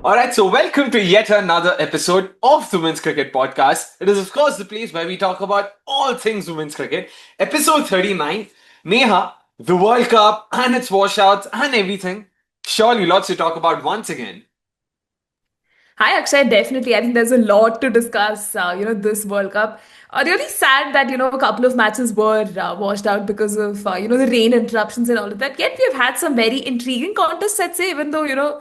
All right, so welcome to yet another episode of the Women's Cricket Podcast. It is, of course, the place where we talk about all things women's cricket. Episode 39, Neha, the World Cup and its washouts and everything. Surely lots to talk about once again. Hi, Akshay. Definitely. I think there's a lot to discuss, this World Cup. Really sad that, a couple of matches were washed out because of, the rain interruptions and all of that. Yet we've had some very intriguing contests, I'd say, even though,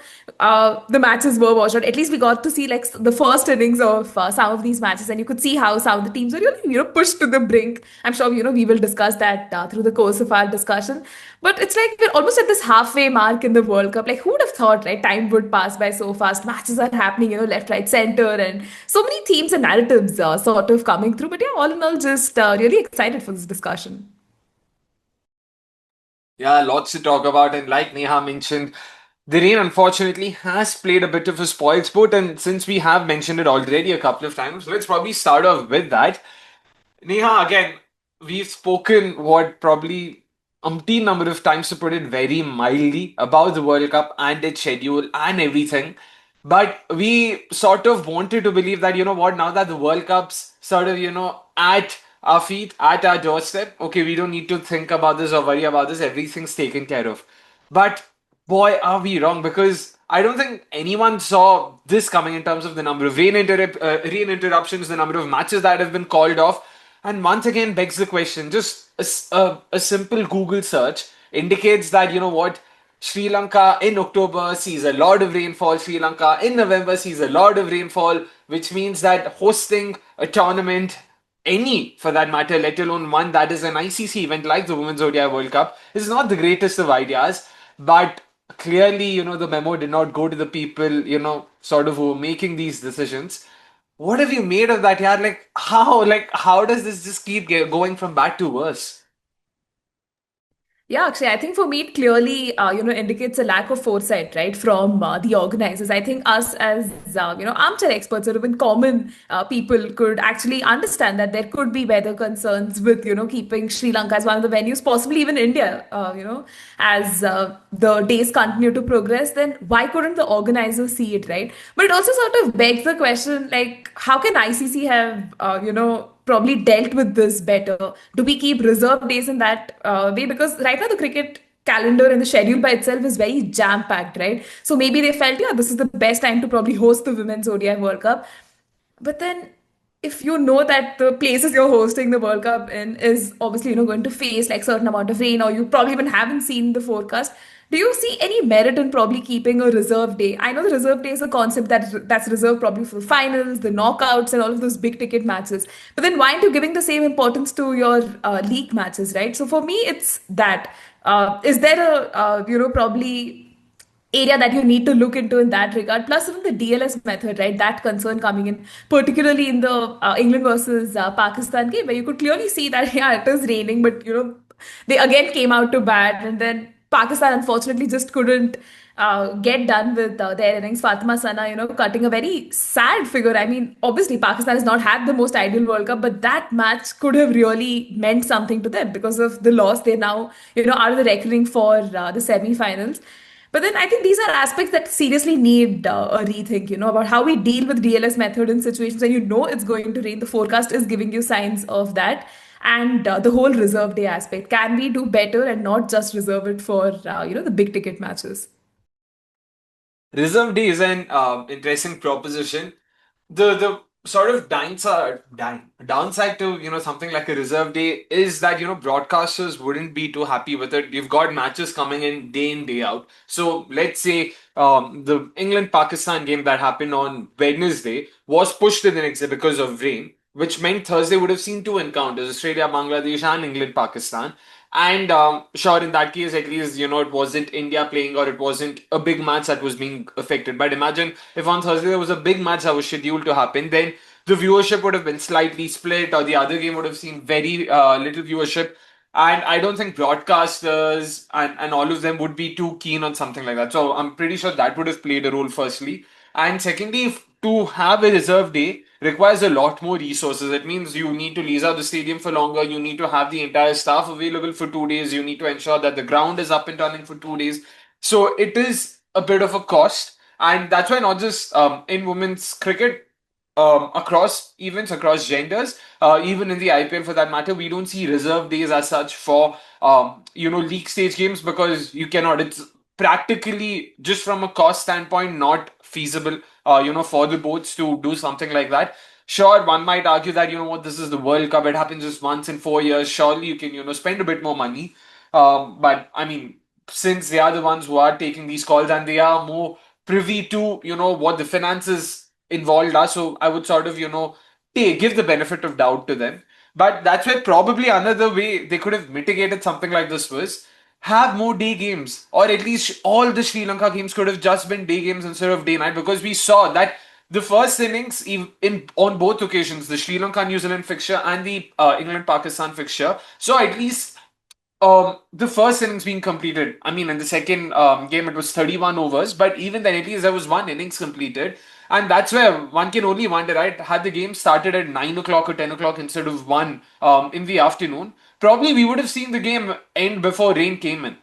the matches were washed out. At least we got to see, like, the first innings of some of these matches, and you could see how some of the teams were really, pushed to the brink. I'm sure, we will discuss that through the course of our discussion. But it's like we're almost at this halfway mark in the World Cup. Like, who would have thought, right? Time would pass by so fast. Matches are happening, left, right, center, and so many themes and narratives sort of coming through. But yeah, all in all, just really excited for this discussion. Yeah, lots to talk about. And like Neha mentioned, the rain unfortunately has played a bit of a spoiled sport. And since we have mentioned it already a couple of times, let's probably start off with that. Neha, again, we've spoken what probably umpteen number of times to put it very mildly about the World Cup and its schedule and everything. But we sort of wanted to believe that, you know what, now that the World Cup's sort of, at our feet, at our doorstep, okay, we don't need to think about this or worry about this, everything's taken care of. But boy, are we wrong because I don't think anyone saw this coming in terms of the number of rain interruptions, the number of matches that have been called off. And once again, begs the question just a simple Google search indicates that, you know what, Sri Lanka in October sees a lot of rainfall, Sri Lanka in November sees a lot of rainfall, which means that hosting a tournament any for that matter, let alone one that is an ICC event like the Women's ODI World Cup, is not the greatest of ideas. But clearly, the memo did not go to the people, sort of who were making these decisions. What have you made of that, yeah? How does this just keep going from bad to worse? Yeah, actually, I think for me, it clearly, indicates a lack of foresight, right, from the organizers. I think us as, armchair experts or even common people could actually understand that there could be weather concerns with, keeping Sri Lanka as one of the venues, possibly even India, as the days continue to progress. Then why couldn't the organizers see it, right? But it also sort of begs the question, like, how can ICC have, probably dealt with this better? Do we keep reserve days in that way? Because right now the cricket calendar and the schedule by itself is very jam packed, right? So maybe they felt, yeah, this is the best time to probably host the Women's ODI World Cup. But then if you know that the places you're hosting the World Cup in is obviously, going to face like certain amount of rain, or you probably even haven't seen the forecast, do you see any merit in probably keeping a reserve day? I know the reserve day is a concept that's reserved probably for the finals, the knockouts, and all of those big ticket matches. But then why aren't you giving the same importance to your league matches, right? So for me, it's that. Is there a probably area that you need to look into in that regard? Plus, even the DLS method, right? That concern coming in, particularly in the England versus Pakistan game, where you could clearly see that yeah, it is raining, but they again came out to bat, and then Pakistan unfortunately just couldn't get done with their innings. Fatima Sana, cutting a very sad figure. I mean, obviously Pakistan has not had the most ideal World Cup, but that match could have really meant something to them because of the loss. They now, are the reckoning for the semi-finals. But then I think these are aspects that seriously need a rethink, about how we deal with DLS method in situations when you know it's going to rain. The forecast is giving you signs of that. And the whole reserve day aspect. Can we do better and not just reserve it for, the big ticket matches? Reserve day is an interesting proposition. The sort of downside to something like a reserve day is that broadcasters wouldn't be too happy with it. You've got matches coming in day out. So let's say the England Pakistan game that happened on Wednesday was pushed to the next day because of rain, which meant Thursday would have seen two encounters: Australia, Bangladesh, and England Pakistan. And sure, in that case, at least, it wasn't India playing or it wasn't a big match that was being affected. But imagine if on Thursday there was a big match that was scheduled to happen, then the viewership would have been slightly split, or the other game would have seen very little viewership. And I don't think broadcasters and all of them would be too keen on something like that. So I'm pretty sure that would have played a role, firstly. And secondly, to have a reserve day requires a lot more resources. It means you need to lease out the stadium for longer, you need to have the entire staff available for 2 days, you need to ensure that the ground is up and running for 2 days. So it is a bit of a cost. And that's why not just in women's cricket, across events, across genders, even in the IPL for that matter, we don't see reserve days as such for league stage games because you cannot. It's practically just from a cost standpoint not feasible, for the boards to do something like that. Sure, one might argue that, what, this is the World Cup, it happens just once in 4 years. Surely you can, spend a bit more money. But I mean, since they are the ones who are taking these calls and they are more privy to, what the finances involved are, so I would sort of, give the benefit of doubt to them. But that's where probably another way they could have mitigated something like this was have more day games, or at least all the Sri Lanka games could have just been day games instead of day night, because we saw that the first innings in on both occasions, the Sri Lanka New Zealand fixture and the England Pakistan fixture, so at least the first innings being completed. I mean, in the second game, it was 31 overs, but even then, at least there was one innings completed. And that's where one can only wonder, right? Had the game started at 9 o'clock or 10 o'clock instead of 1 in the afternoon, probably we would have seen the game end before rain came in,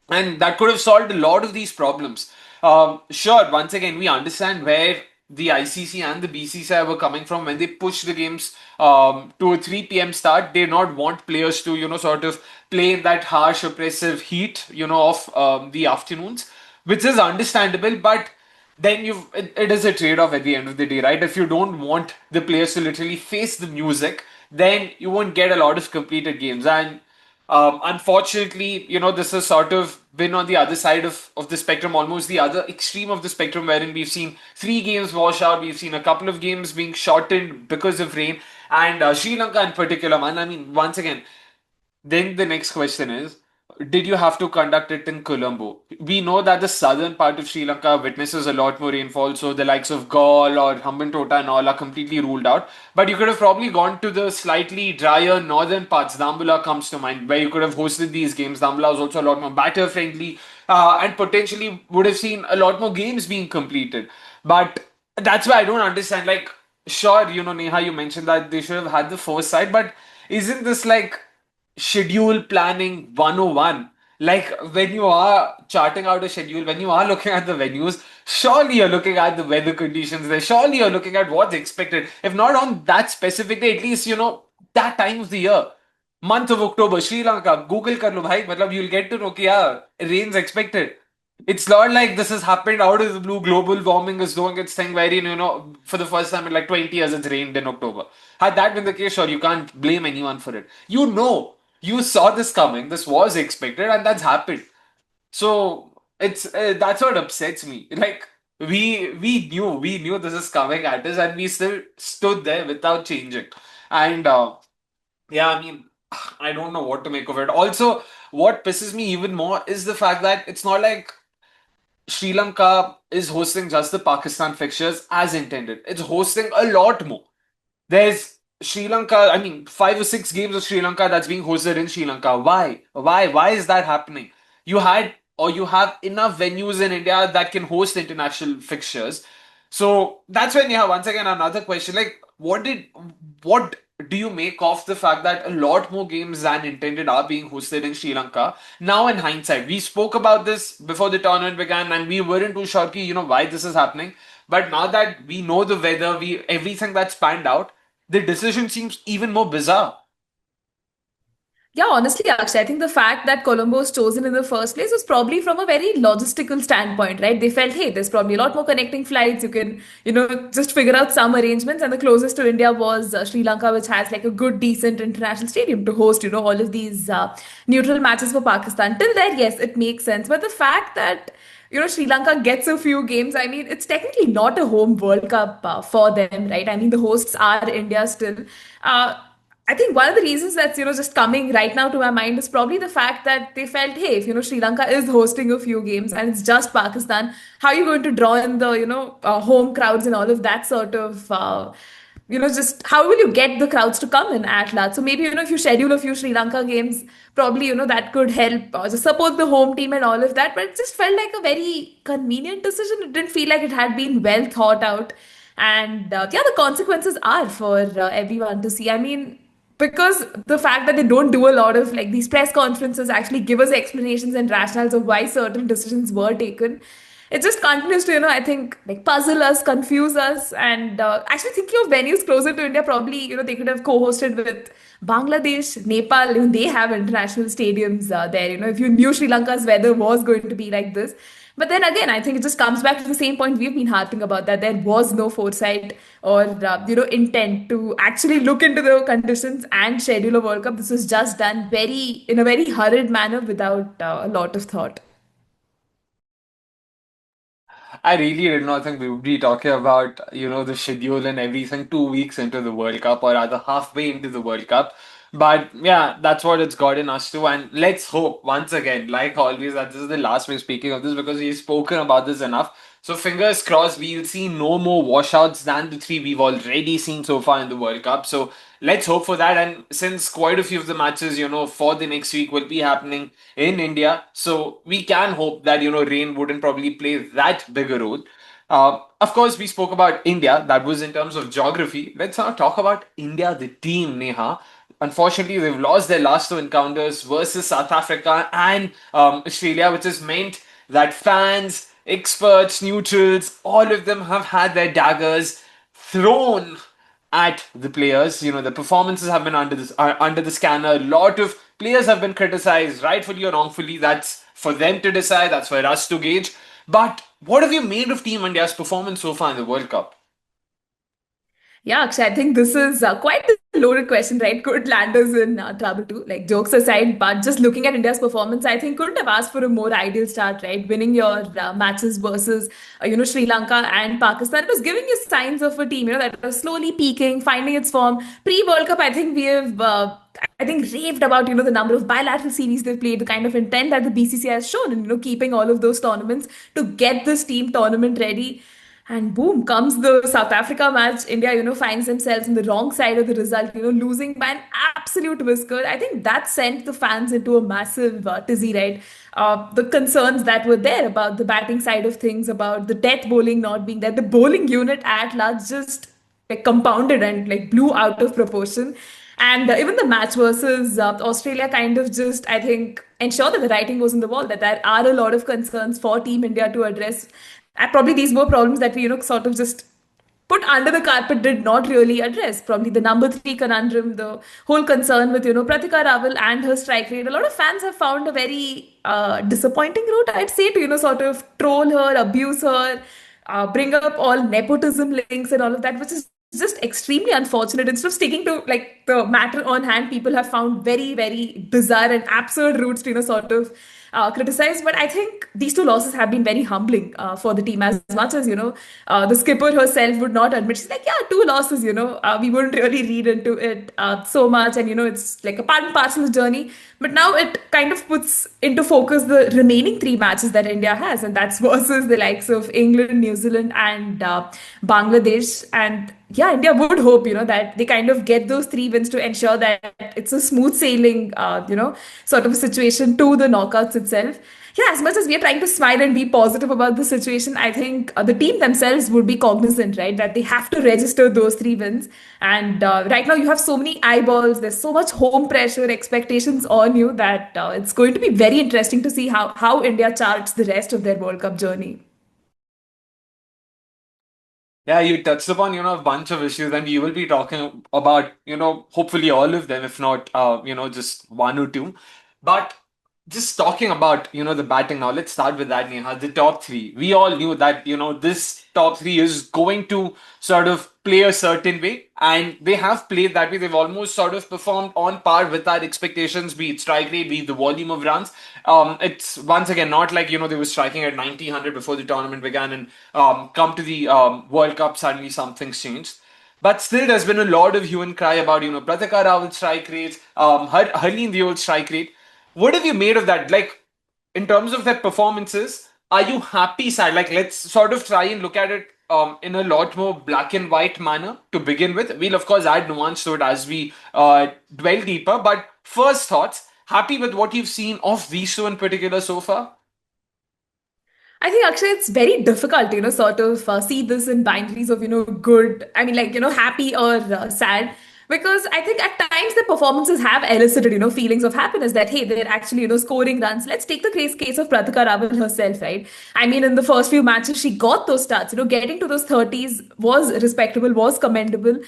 and that could have solved a lot of these problems. Sure, once again, we understand where the ICC and the BCCI were coming from when they push the games to a 3 p.m. start. They not want players to, sort of play in that harsh, oppressive heat, of the afternoons, which is understandable, but then it is a trade-off at the end of the day, right? If you don't want the players to literally face the music, then you won't get a lot of completed games. And unfortunately, this has sort of been on the other side of the spectrum, almost the other extreme of the spectrum, wherein we've seen 3 games wash out, we've seen a couple of games being shortened because of rain, and Sri Lanka in particular, man. I mean, once again, then the next question is, did you have to conduct it in Colombo? We know that the southern part of Sri Lanka witnesses a lot more rainfall, so the likes of Gaul or Hambantota and all are completely ruled out. But you could have probably gone to the slightly drier northern parts. Dambula comes to mind, where you could have hosted these games. Dambula was also a lot more batter friendly, and potentially would have seen a lot more games being completed. But that's why I don't understand. Like, sure, Neha, you mentioned that they should have had the foresight, but isn't this like schedule planning 101? Like, when you are charting out a schedule, when you are looking at the venues, surely you're looking at the weather conditions there, surely you're looking at what's expected. If not on that specific day, at least that time of the year, month of October, Sri Lanka, Google kar lo bhai, matlab you'll get to know ki yeah, rain's expected. It's not like this has happened out of the blue. Global warming is doing its thing, wherein, for the first time in like 20 years, it's rained in October. Had that been the case, sure, you can't blame anyone for it. You saw this coming, this was expected, and that's happened. So it's that's what upsets me. Like, we knew this is coming at us, and we still stood there without changing. And yeah, I mean, I don't know what to make of it. Also, what pisses me even more is the fact that it's not like Sri Lanka is hosting just the Pakistan fixtures as intended. It's hosting a lot more. There's Sri Lanka, I mean, 5 or 6 games of Sri Lanka that's being hosted in Sri Lanka. Why? Why? Why is that happening? You have enough venues in India that can host international fixtures. So that's when, yeah, once again, another question, like, what do you make of the fact that a lot more games than intended are being hosted in Sri Lanka? Now, in hindsight, we spoke about this before the tournament began, and we weren't too sure, why this is happening. But now that we know the weather, we everything that's panned out, the decision seems even more bizarre. Yeah, honestly, Akshay, I think the fact that Colombo was chosen in the first place was probably from a very logistical standpoint, right? They felt, hey, there's probably a lot more connecting flights. You can, just figure out some arrangements. And the closest to India was Sri Lanka, which has like a good, decent international stadium to host, all of these neutral matches for Pakistan. Till there, yes, it makes sense. But the fact that Sri Lanka gets a few games. I mean, it's technically not a home World Cup for them, right? I mean, the hosts are India still. Uh, I think one of the reasons that's just coming right now to my mind is probably the fact that they felt, hey, if Sri Lanka is hosting a few games and it's just Pakistan, how are you going to draw in the home crowds and all of that sort of just how will you get the crowds to come in at large? So maybe if you schedule a few Sri Lanka games, probably that could help just support the home team and all of that. But it just felt like a very convenient decision. It didn't feel like it had been well thought out. And yeah, the consequences are for everyone to see. I mean, because the fact that they don't do a lot of like these press conferences actually give us explanations and rationales of why certain decisions were taken. it just continues to, I think, like puzzle us, confuse us, and actually thinking of venues closer to India, probably, they could have co-hosted with Bangladesh, Nepal. They have international stadiums there. If you knew Sri Lanka's weather was going to be like this. But then again, I think it just comes back to the same point we've been harping about, that there was no foresight or intent to actually look into the conditions and schedule a World Cup. This was just done in a very hurried manner without a lot of thought. I really did not think we would be talking about, the schedule and everything 2 weeks into the World Cup or rather halfway into the World Cup. But yeah, that's what it's gotten us to. And let's hope, once again, like always, that this is the last we're speaking of this because we've spoken about this enough. So fingers crossed, we'll see no more washouts than the three we've already seen so far in the World Cup. So let's hope for that. And since quite a few of the matches, for the next week will be happening in India. So we can hope that, rain wouldn't probably play that big a role. Of course, we spoke about India. That was in terms of geography. Let's now talk about India, the team, Neha. Unfortunately, they've lost their last two encounters versus South Africa and Australia, which has meant that fans, experts, neutrals, all of them have had their daggers thrown at the players. The performances have been under the scanner. A lot of players have been criticized, rightfully or wrongfully. That's for them to decide. That's for us to gauge. But what have you made of Team India's performance so far in the World Cup? Yeah, Akshay, I think this is quite a loaded question, right? Could land us in trouble too? Like, jokes aside, but just looking at India's performance, I think couldn't have asked for a more ideal start, right? Winning your matches versus, Sri Lanka and Pakistan. It was giving you signs of a team, that was slowly peaking, finding its form. Pre-World Cup, I think we have, I think, raved about, the number of bilateral series they've played, the kind of intent that the BCCI has shown, and, keeping all of those tournaments to get this team tournament ready. And boom, comes the South Africa match. India, finds themselves on the wrong side of the result, losing by an absolute whisker. I think that sent the fans into a massive tizzy, right? The concerns that were there about the batting side of things, about the death bowling not being there, the bowling unit at large just like compounded and like blew out of proportion. And even the match versus Australia kind of just, I think, ensure that the writing was on the wall, that there are a lot of concerns for Team India to address. Probably these were problems that we, sort of just put under the carpet, did not really address. Probably the number three conundrum, the whole concern with, Pratika Rawal and her strike rate. A lot of fans have found a very disappointing route, I'd say, to, sort of troll her, abuse her, bring up all nepotism links and all of that, which is just extremely unfortunate. Instead of sticking to like the matter on hand, people have found very, very bizarre and absurd routes to, sort of criticize. But I think these two losses have been very humbling for the team, as much as, the skipper herself would not admit. She's like, yeah, two losses, we wouldn't really read into it so much. And, it's like a part and parcel of the journey. But now it kind of puts into focus the remaining three matches that India has, and that's versus the likes of England, New Zealand, and Bangladesh. And yeah, India would hope, that they kind of get those three wins to ensure that it's a smooth sailing, sort of a situation to the knockouts itself. Yeah, as much as we are trying to smile and be positive about the situation, I think the team themselves would be cognizant, right, that they have to register those three wins. And right now, you have so many eyeballs, there's so much home pressure, expectations on you, that it's going to be very interesting to see how India charts the rest of their World Cup journey. Yeah, you touched upon, a bunch of issues, and we will be talking about, hopefully all of them, if not, just one or two. But just talking about, the batting now, let's start with that, Neha. The top three. We all knew that, this top three is going to sort of play a certain way, and they have played that way. They've almost sort of performed on par with our expectations, be it strike rate, be it the volume of runs. It's once again not like, they were striking at 90, 100 before the tournament began, and come to the World Cup, suddenly something's changed. But still, there's been a lot of hue and cry about, Pratika Rawal's strike rates, Harleen Deol's strike rate. What have you made of that? Like, in terms of their performances, are you happy, sad? Like, let's sort of try and look at it in a lot more black and white manner to begin with. We'll, of course, add nuance to it as we dwell deeper. But first thoughts, happy with what you've seen of these two in particular so far? I think actually it's very difficult, sort of see this in binaries of, good, I mean, like, happy or sad. because I think at times the performances have elicited, feelings of happiness that, hey, they're actually, scoring runs. Let's take the case of Pratika Rawal herself, right? I mean, in the first few matches, she got those starts. Getting to those 30s was respectable, was commendable.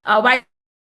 While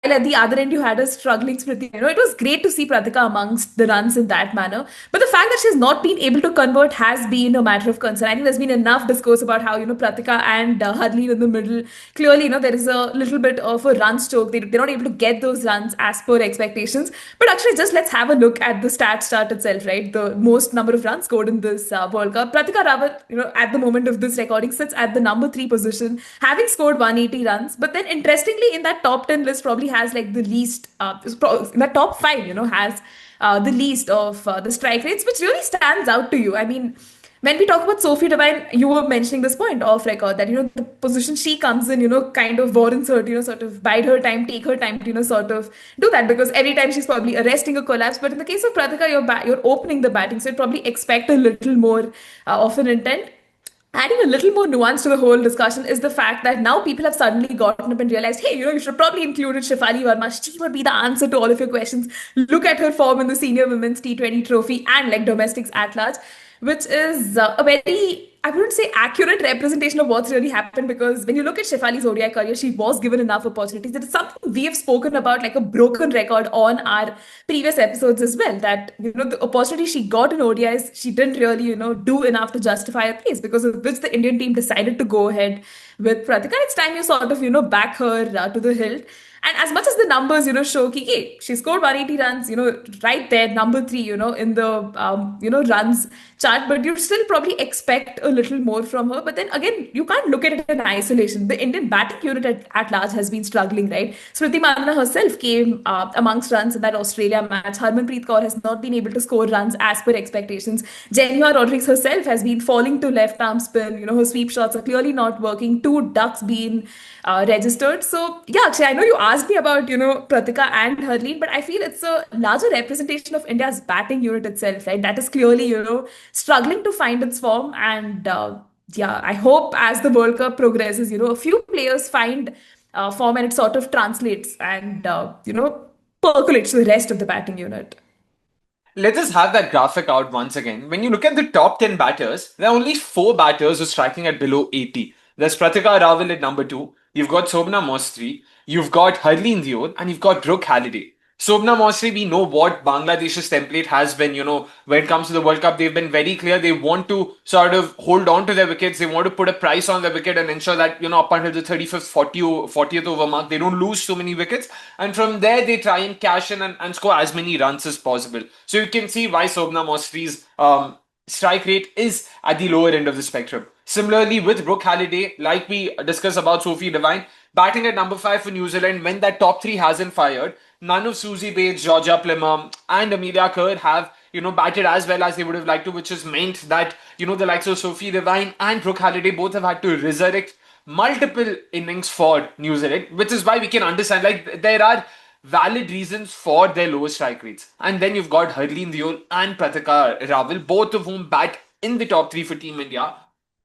at the other end, you had a struggling Smriti. It was great to see Pratika amongst the runs in that manner. But the fact that she's not been able to convert has been a matter of concern. I think there's been enough discourse about how, Pratika and Harleen in the middle. Clearly, there is a little bit of a run stroke. They're not able to get those runs as per expectations. But actually, just let's have a look at the stats chart itself, right? The most number of runs scored in this World Cup. Pratika Rawat, at the moment of this recording, sits at the number three position, having scored 180 runs. But then, interestingly, in that top 10 list, probably has like the least, in the top five, has the least of the strike rates, which really stands out to you. I mean, when we talk about Sophie Devine, you were mentioning this point off record that the position she comes in, kind of warrants her to sort of bide her time, take her time to sort of do that, because every time she's probably arresting a collapse. But in the case of Pratika, you're opening the batting, so you probably expect a little more of an intent. Adding a little more nuance to the whole discussion is the fact that now people have suddenly gotten up and realized, hey, you should probably include Shefali Verma. She would be the answer to all of your questions. Look at her form in the senior women's T20 trophy and like domestics at large, which is a very, I wouldn't say accurate representation of what's really happened, because when you look at Shefali's ODI career, she was given enough opportunities. It is something we have spoken about, like a broken record on our previous episodes as well. That the opportunity she got in ODIs, she didn't really do enough to justify her place, because of which the Indian team decided to go ahead with Pratika. It's time you sort of back her to the hilt. And as much as the numbers, show ki, hey, she scored 180 runs, right there, number three, in the, runs chart, but you still probably expect a little more from her. But then again, you can't look at it in isolation. The Indian batting unit at large has been struggling, right? Smriti Mandana herself came amongst runs in that Australia match. Harmanpreet Kaur has not been able to score runs as per expectations. Jemima Rodriguez herself has been falling to left arm spin. Her sweep shots are clearly not working. Two ducks being registered. So yeah, actually, I know you asked me about Pratika and Harleen, but I feel it's a larger representation of India's batting unit itself, right? That is clearly struggling to find its form. And yeah, I hope as the World Cup progresses, a few players find form and it sort of translates and percolates to the rest of the batting unit. Let us have that graphic out once again. When you look at the top 10 batters, there are only four batters who are striking at below 80. There's Pratika Rawal at number two. You've got Sobna Mostri. You've got Harleen Dior, and you've got Brooke Halliday. Sobna Mostri, we know what Bangladesh's template has been, when it comes to the World Cup. They've been very clear. They want to sort of hold on to their wickets. They want to put a price on their wicket and ensure that, up until the 35th, 40th over mark, they don't lose so many wickets. And from there, they try and cash in and score as many runs as possible. So you can see why Sobna Mostri's strike rate is at the lower end of the spectrum. Similarly, with Brooke Halliday, like we discussed about Sophie Devine, batting at number five for New Zealand when that top three hasn't fired, none of Susie Bates, Georgia Plummer, and Amelia Kerr have batted as well as they would have liked to, which has meant that the likes of Sophie Devine and Brooke Halliday both have had to resurrect multiple innings for New Zealand, which is why we can understand like there are valid reasons for their lower strike rates. And then you've got Harleen Diol and Pratika Rawal, both of whom bat in the top three for Team India,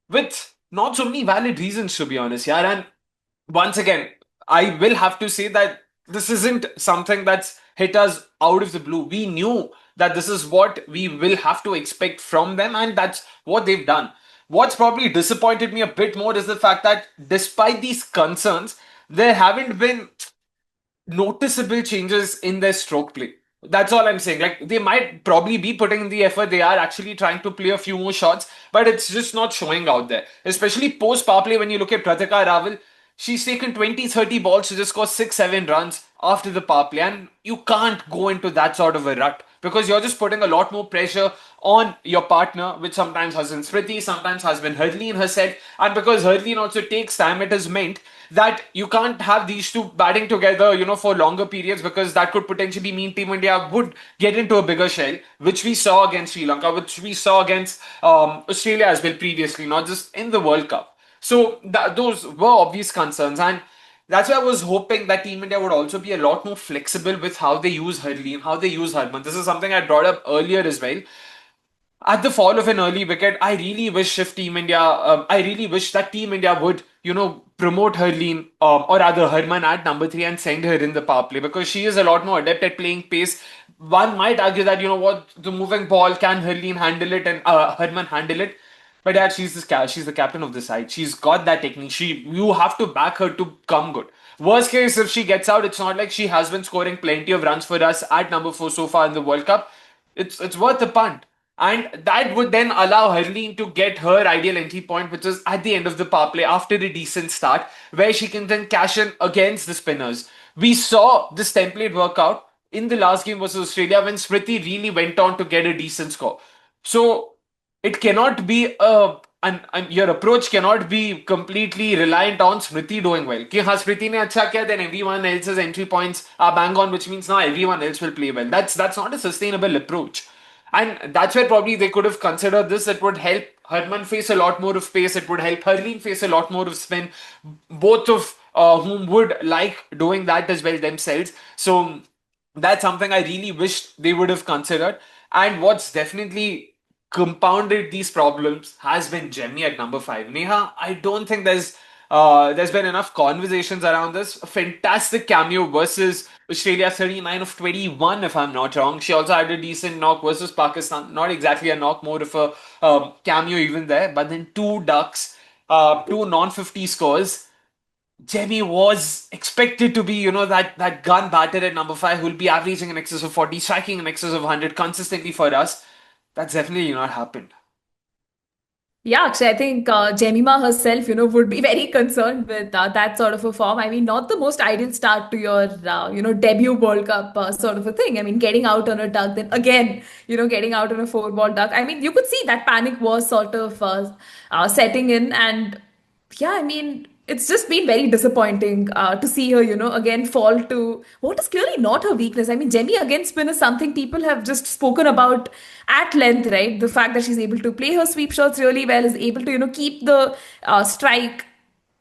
with not so many valid reasons to be honest, yeah. And once again, I will have to say that this isn't something that's hit us out of the blue. We knew that this is what we will have to expect from them, and that's what they've done. What's probably disappointed me a bit more is the fact that despite these concerns, there haven't been noticeable changes in their stroke play. That's all I'm saying. Like they might probably be putting in the effort. They are actually trying to play a few more shots, but it's just not showing out there. Especially post power play, when you look at Pratika Rawal, she's taken 20, 30 balls to just score 6, 7 runs after the power play. And you can't go into that sort of a rut because you're just putting a lot more pressure on your partner, which sometimes has been Smriti, sometimes has been Harleen herself. And because Harleen also takes time, it has meant that you can't have these two batting together, for longer periods, because that could potentially mean Team India would get into a bigger shell, which we saw against Sri Lanka, which we saw against Australia as well previously, not just in the World Cup. So those were obvious concerns, and that's why I was hoping that Team India would also be a lot more flexible with how they use Harleen, how they use Harman. This is something I brought up earlier as well. At the fall of an early wicket, I really wish that Team India would promote Herleen, or rather Herman at number three and send her in the power play because she is a lot more adept at playing pace. One might argue that, the moving ball, can Herleen handle it and Herman handle it? But yeah, she's the captain of the side. She's got that technique. You have to back her to come good. Worst case, if she gets out, it's not like she has been scoring plenty of runs for us at number four so far in the World Cup. It's worth a punt. And that would then allow Herleen to get her ideal entry point, which is at the end of the power play after a decent start, where she can then cash in against the spinners. We saw this template work out in the last game versus Australia when Smriti really went on to get a decent score. So it cannot be and your approach cannot be completely reliant on Smriti doing well. कि हाँ Smriti ने अच्छा किया, then everyone else's entry points are bang on, which means now everyone else will play well. That's not a sustainable approach. And that's where probably they could have considered this. It would help Herman face a lot more of pace. It would help Herleen face a lot more of spin. Both of whom would like doing that as well themselves. So that's something I really wish they would have considered. And what's definitely compounded these problems has been Jemmy at number five. Neha, I don't think there's been enough conversations around this. A fantastic cameo versus Australia, 39 of 21, if I'm not wrong. She also had a decent knock versus Pakistan. Not exactly a knock, more of a cameo even there. But then two ducks, two non-50 scores. Jemmy was expected to be, that gun batter at number five who'll be averaging in excess of 40, striking in excess of 100 consistently for us. That's definitely not happened. Yeah, actually, I think Jemima herself, would be very concerned with that sort of a form. I mean, not the most ideal start to your, debut World Cup sort of a thing. I mean, getting out on a duck, then again, getting out on a four-ball duck. I mean, you could see that panic was sort of setting in, and yeah, I mean, it's just been very disappointing to see her, again fall to what is clearly not her weakness. I mean, Jemmy against spin is something people have just spoken about at length, right? The fact that she's able to play her sweep shots really well, is able to, keep the strike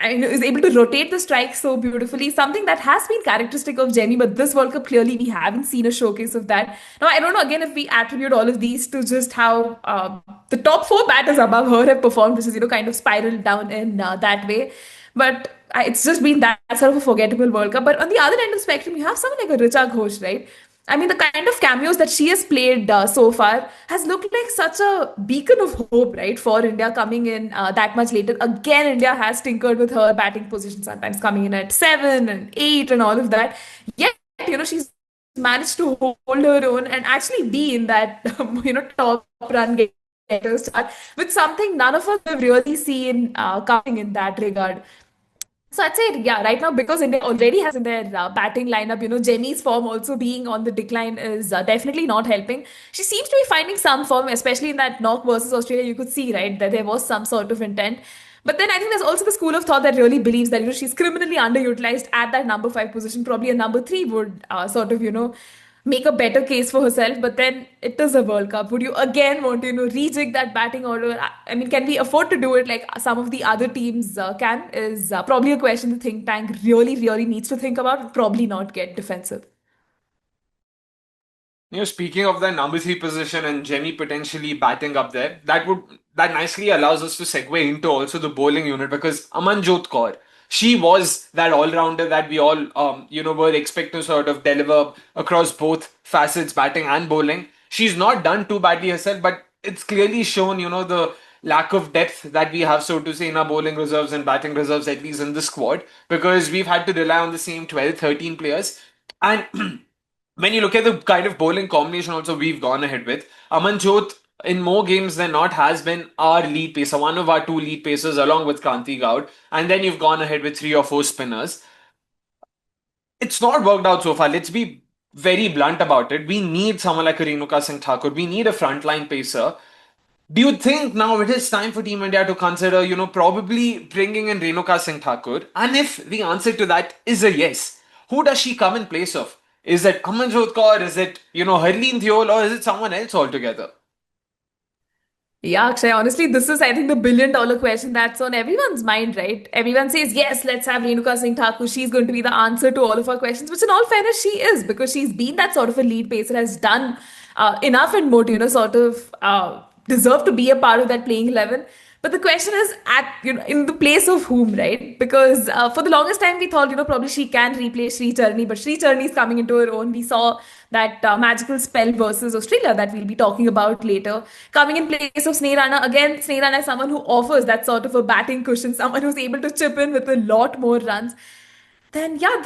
and is able to rotate the strike so beautifully. Something that has been characteristic of Jenny, but this World Cup clearly we haven't seen a showcase of that. Now I don't know again if we attribute all of these to just how the top four batters above her have performed, which is kind of spiraled down in that way. But it's just been that sort of a forgettable World Cup. But on the other end of the spectrum, you have someone like a Richa Ghosh, right? I mean, the kind of cameos that she has played so far has looked like such a beacon of hope, right, for India coming in that much later. Again, India has tinkered with her batting position, sometimes coming in at seven and eight and all of that. Yet, she's managed to hold her own and actually be in that, top run getters chart, with something none of us have really seen coming in that regard. So I'd say, yeah, right now, because India already has in their batting lineup, Jenny's form also being on the decline is definitely not helping. She seems to be finding some form, especially in that knock versus Australia. You could see, right, that there was some sort of intent. But then I think there's also the school of thought that really believes that, she's criminally underutilized at that number five position. Probably a number three would sort of, make a better case for herself. But then it is a World Cup. Would you again want to, rejig that batting order? I mean, can we afford to do it like some of the other teams can? Is probably a question the think tank really, really needs to think about. Probably not get defensive. Speaking of the number three position and Jemmy potentially batting up there, that nicely allows us to segue into also the bowling unit because Amanjot Kaur, she was that all-rounder that we all were expecting to sort of deliver across both facets, batting and bowling. She's not done too badly herself, but it's clearly shown, the lack of depth that we have, so to say, in our bowling reserves and batting reserves, at least in the squad, because we've had to rely on the same 12, 13 players. And when you look at the kind of bowling combination also we've gone ahead with, Amanjot in more games than not has been our lead pacer, one of our two lead pacers along with Kranti Gaud. And then you've gone ahead with three or four spinners. It's not worked out so far. Let's be very blunt about it. We need someone like a Renuka Singh Thakur. We need a frontline pacer. Do you think now it is time for Team India to consider, probably bringing in Renuka Singh Thakur? And if the answer to that is a yes, who does she come in place of? Is it Amanjot Kaur? Is it, Harleen Theol? Or is it someone else altogether? Yeah, Akshay, honestly, this is, I think, the billion-dollar question that's on everyone's mind, right? Everyone says, yes, let's have Renuka Singh Thakur. She's going to be the answer to all of our questions, which in all fairness, she is, because she's been that sort of a lead pacer, has done enough and more to, sort of deserve to be a part of that playing 11. But the question is at in the place of whom, right? Because for the longest time we thought probably she can replace Sri Charni, but Sri Charni is coming into her own. We saw that magical spell versus Australia that we'll be talking about later, coming in place of Sneh Rana. Again, Sneh Rana is someone who offers that sort of a batting cushion, someone who's able to chip in with a lot more runs. Then yeah,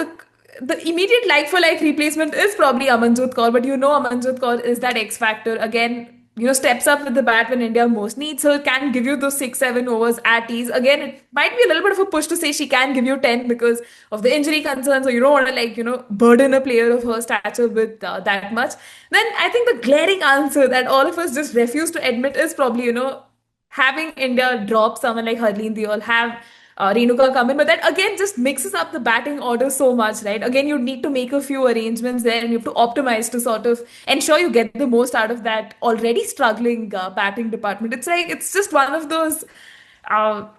the immediate like for like replacement is probably Amanjot Kaur, but Amanjot Kaur is that X factor again. Steps up with the bat when India most needs her, can give you those 6-7 overs at ease. Again, it might be a little bit of a push to say she can give you 10 because of the injury concerns, or you don't want to burden a player of her stature with that much. Then I think the glaring answer that all of us just refuse to admit is probably having India drop someone like Harleen Deol, have Renuka come in, but that again just mixes up the batting order so much, right? Again, you need to make a few arrangements there, and you have to optimize to sort of ensure you get the most out of that already struggling batting department. It's like it's just one of those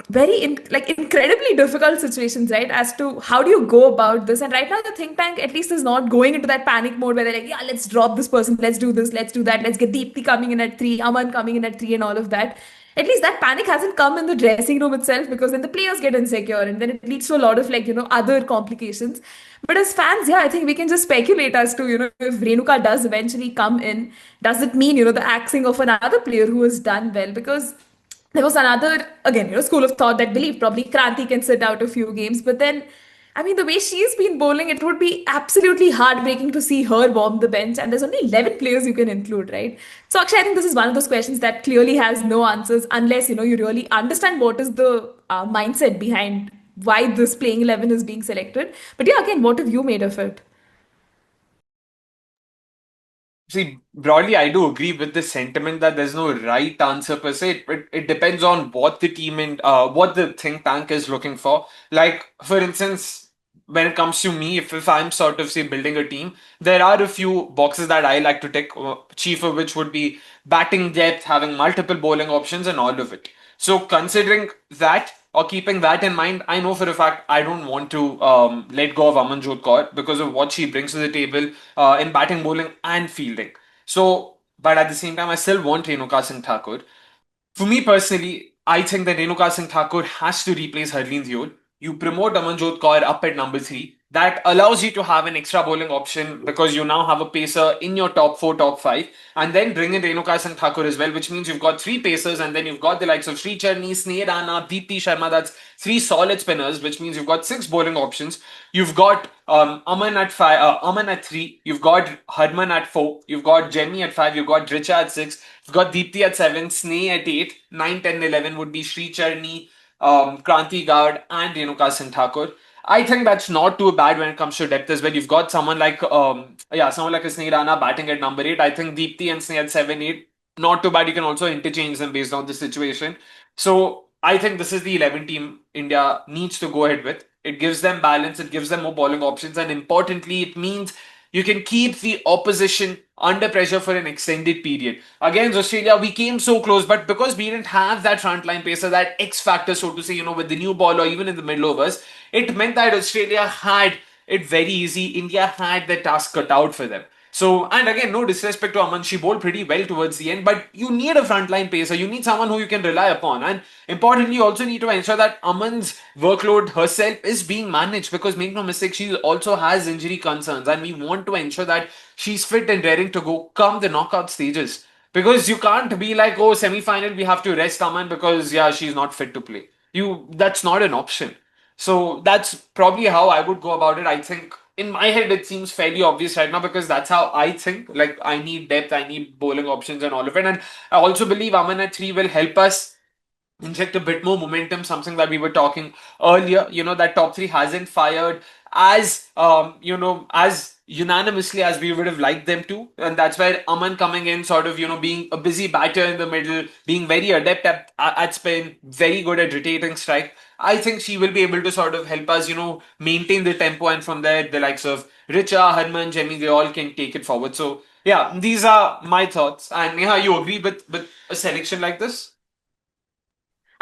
incredibly difficult situations, right? As to how do you go about this. And right now the think tank at least is not going into that panic mode where they're like, yeah, let's drop this person, let's do this, let's do that, let's get Deepthi coming in at 3, Aman coming in at 3, and all of that. At least that panic hasn't come in the dressing room itself, because then the players get insecure and then it leads to a lot of other complications. But as fans, yeah, I think we can just speculate as to if Renuka does eventually come in, does it mean the axing of another player who has done well? Because there was another, again, school of thought that believed probably Kranti can sit out a few games. But then, I mean, the way she's been bowling, it would be absolutely heartbreaking to see her warm the bench. And there's only 11 players you can include, right? So, Akshay, I think this is one of those questions that clearly has no answers unless, you really understand what is the mindset behind why this playing 11 is being selected. But yeah, again, what have you made of it? See, broadly, I do agree with the sentiment that there's no right answer per se. It depends on what the team and what the think tank is looking for. Like, for instance, when it comes to me, if I'm sort of say building a team, there are a few boxes that I like to tick, chief of which would be batting depth, having multiple bowling options, and all of it. So, considering that or keeping that in mind, I know for a fact I don't want to let go of Amanjot Kaur because of what she brings to the table in batting, bowling, and fielding. So, but at the same time, I still want Renuka Singh Thakur. For me personally, I think that Renuka Singh Thakur has to replace Harleen Deol. You promote Amanjot Kaur up at number three. That allows you to have an extra bowling option because you now have a pacer in your top four, top five, and then bring in Renuka Singh Thakur as well, which means you've got three pacers, and then you've got the likes of Sri Charni, Sneh Rana, Deepti Sharma. That's three solid spinners, which means you've got six bowling options. You've got Aman at five, Aman at three. You've got Harman at four. You've got Jemmy at five. You've got Richa at six. You've got Deepti at seven. Sneh at eight. 9, 10, 11 would be Sri Charni, Kranti Gard, and Renuka Singh Thakur. I think that's not too bad when it comes to depth as well. You've got someone like a Sneh Rana batting at number eight. I think Deepti and Sneh at 7, 8, not too bad. You can also interchange them based on the situation. So I think this is the 11 team India needs to go ahead with. It gives them balance, it gives them more bowling options, and importantly, it means you can keep the opposition under pressure for an extended period. Against Australia, we came so close, but because we didn't have that frontline pacer, that X factor, so to say, with the new ball or even in the middle overs, it meant that Australia had it very easy. India had the task cut out for them. So, and again, no disrespect to Aman, she bowled pretty well towards the end, but you need a frontline pacer. You need someone who you can rely upon. And importantly, you also need to ensure that Aman's workload herself is being managed because make no mistake, she also has injury concerns. And we want to ensure that she's fit and raring to go come the knockout stages. Because you can't be like, oh, semi-final, we have to rest Aman because, yeah, she's not fit to play. That's not an option. So that's probably how I would go about it. I think in my head it seems fairly obvious right now because that's how I think. Like I need depth, I need bowling options and all of it. And I also believe Aman at three will help us inject a bit more momentum, something that we were talking earlier. That top three hasn't fired as unanimously as we would have liked them to. And that's where Aman coming in, sort of, being a busy batter in the middle, being very adept at spin, very good at rotating strike. I think she will be able to sort of help us, maintain the tempo. And from there, the likes of Richa, Harman, Jemmy, they all can take it forward. So, yeah, these are my thoughts. And Neha, you agree with a selection like this?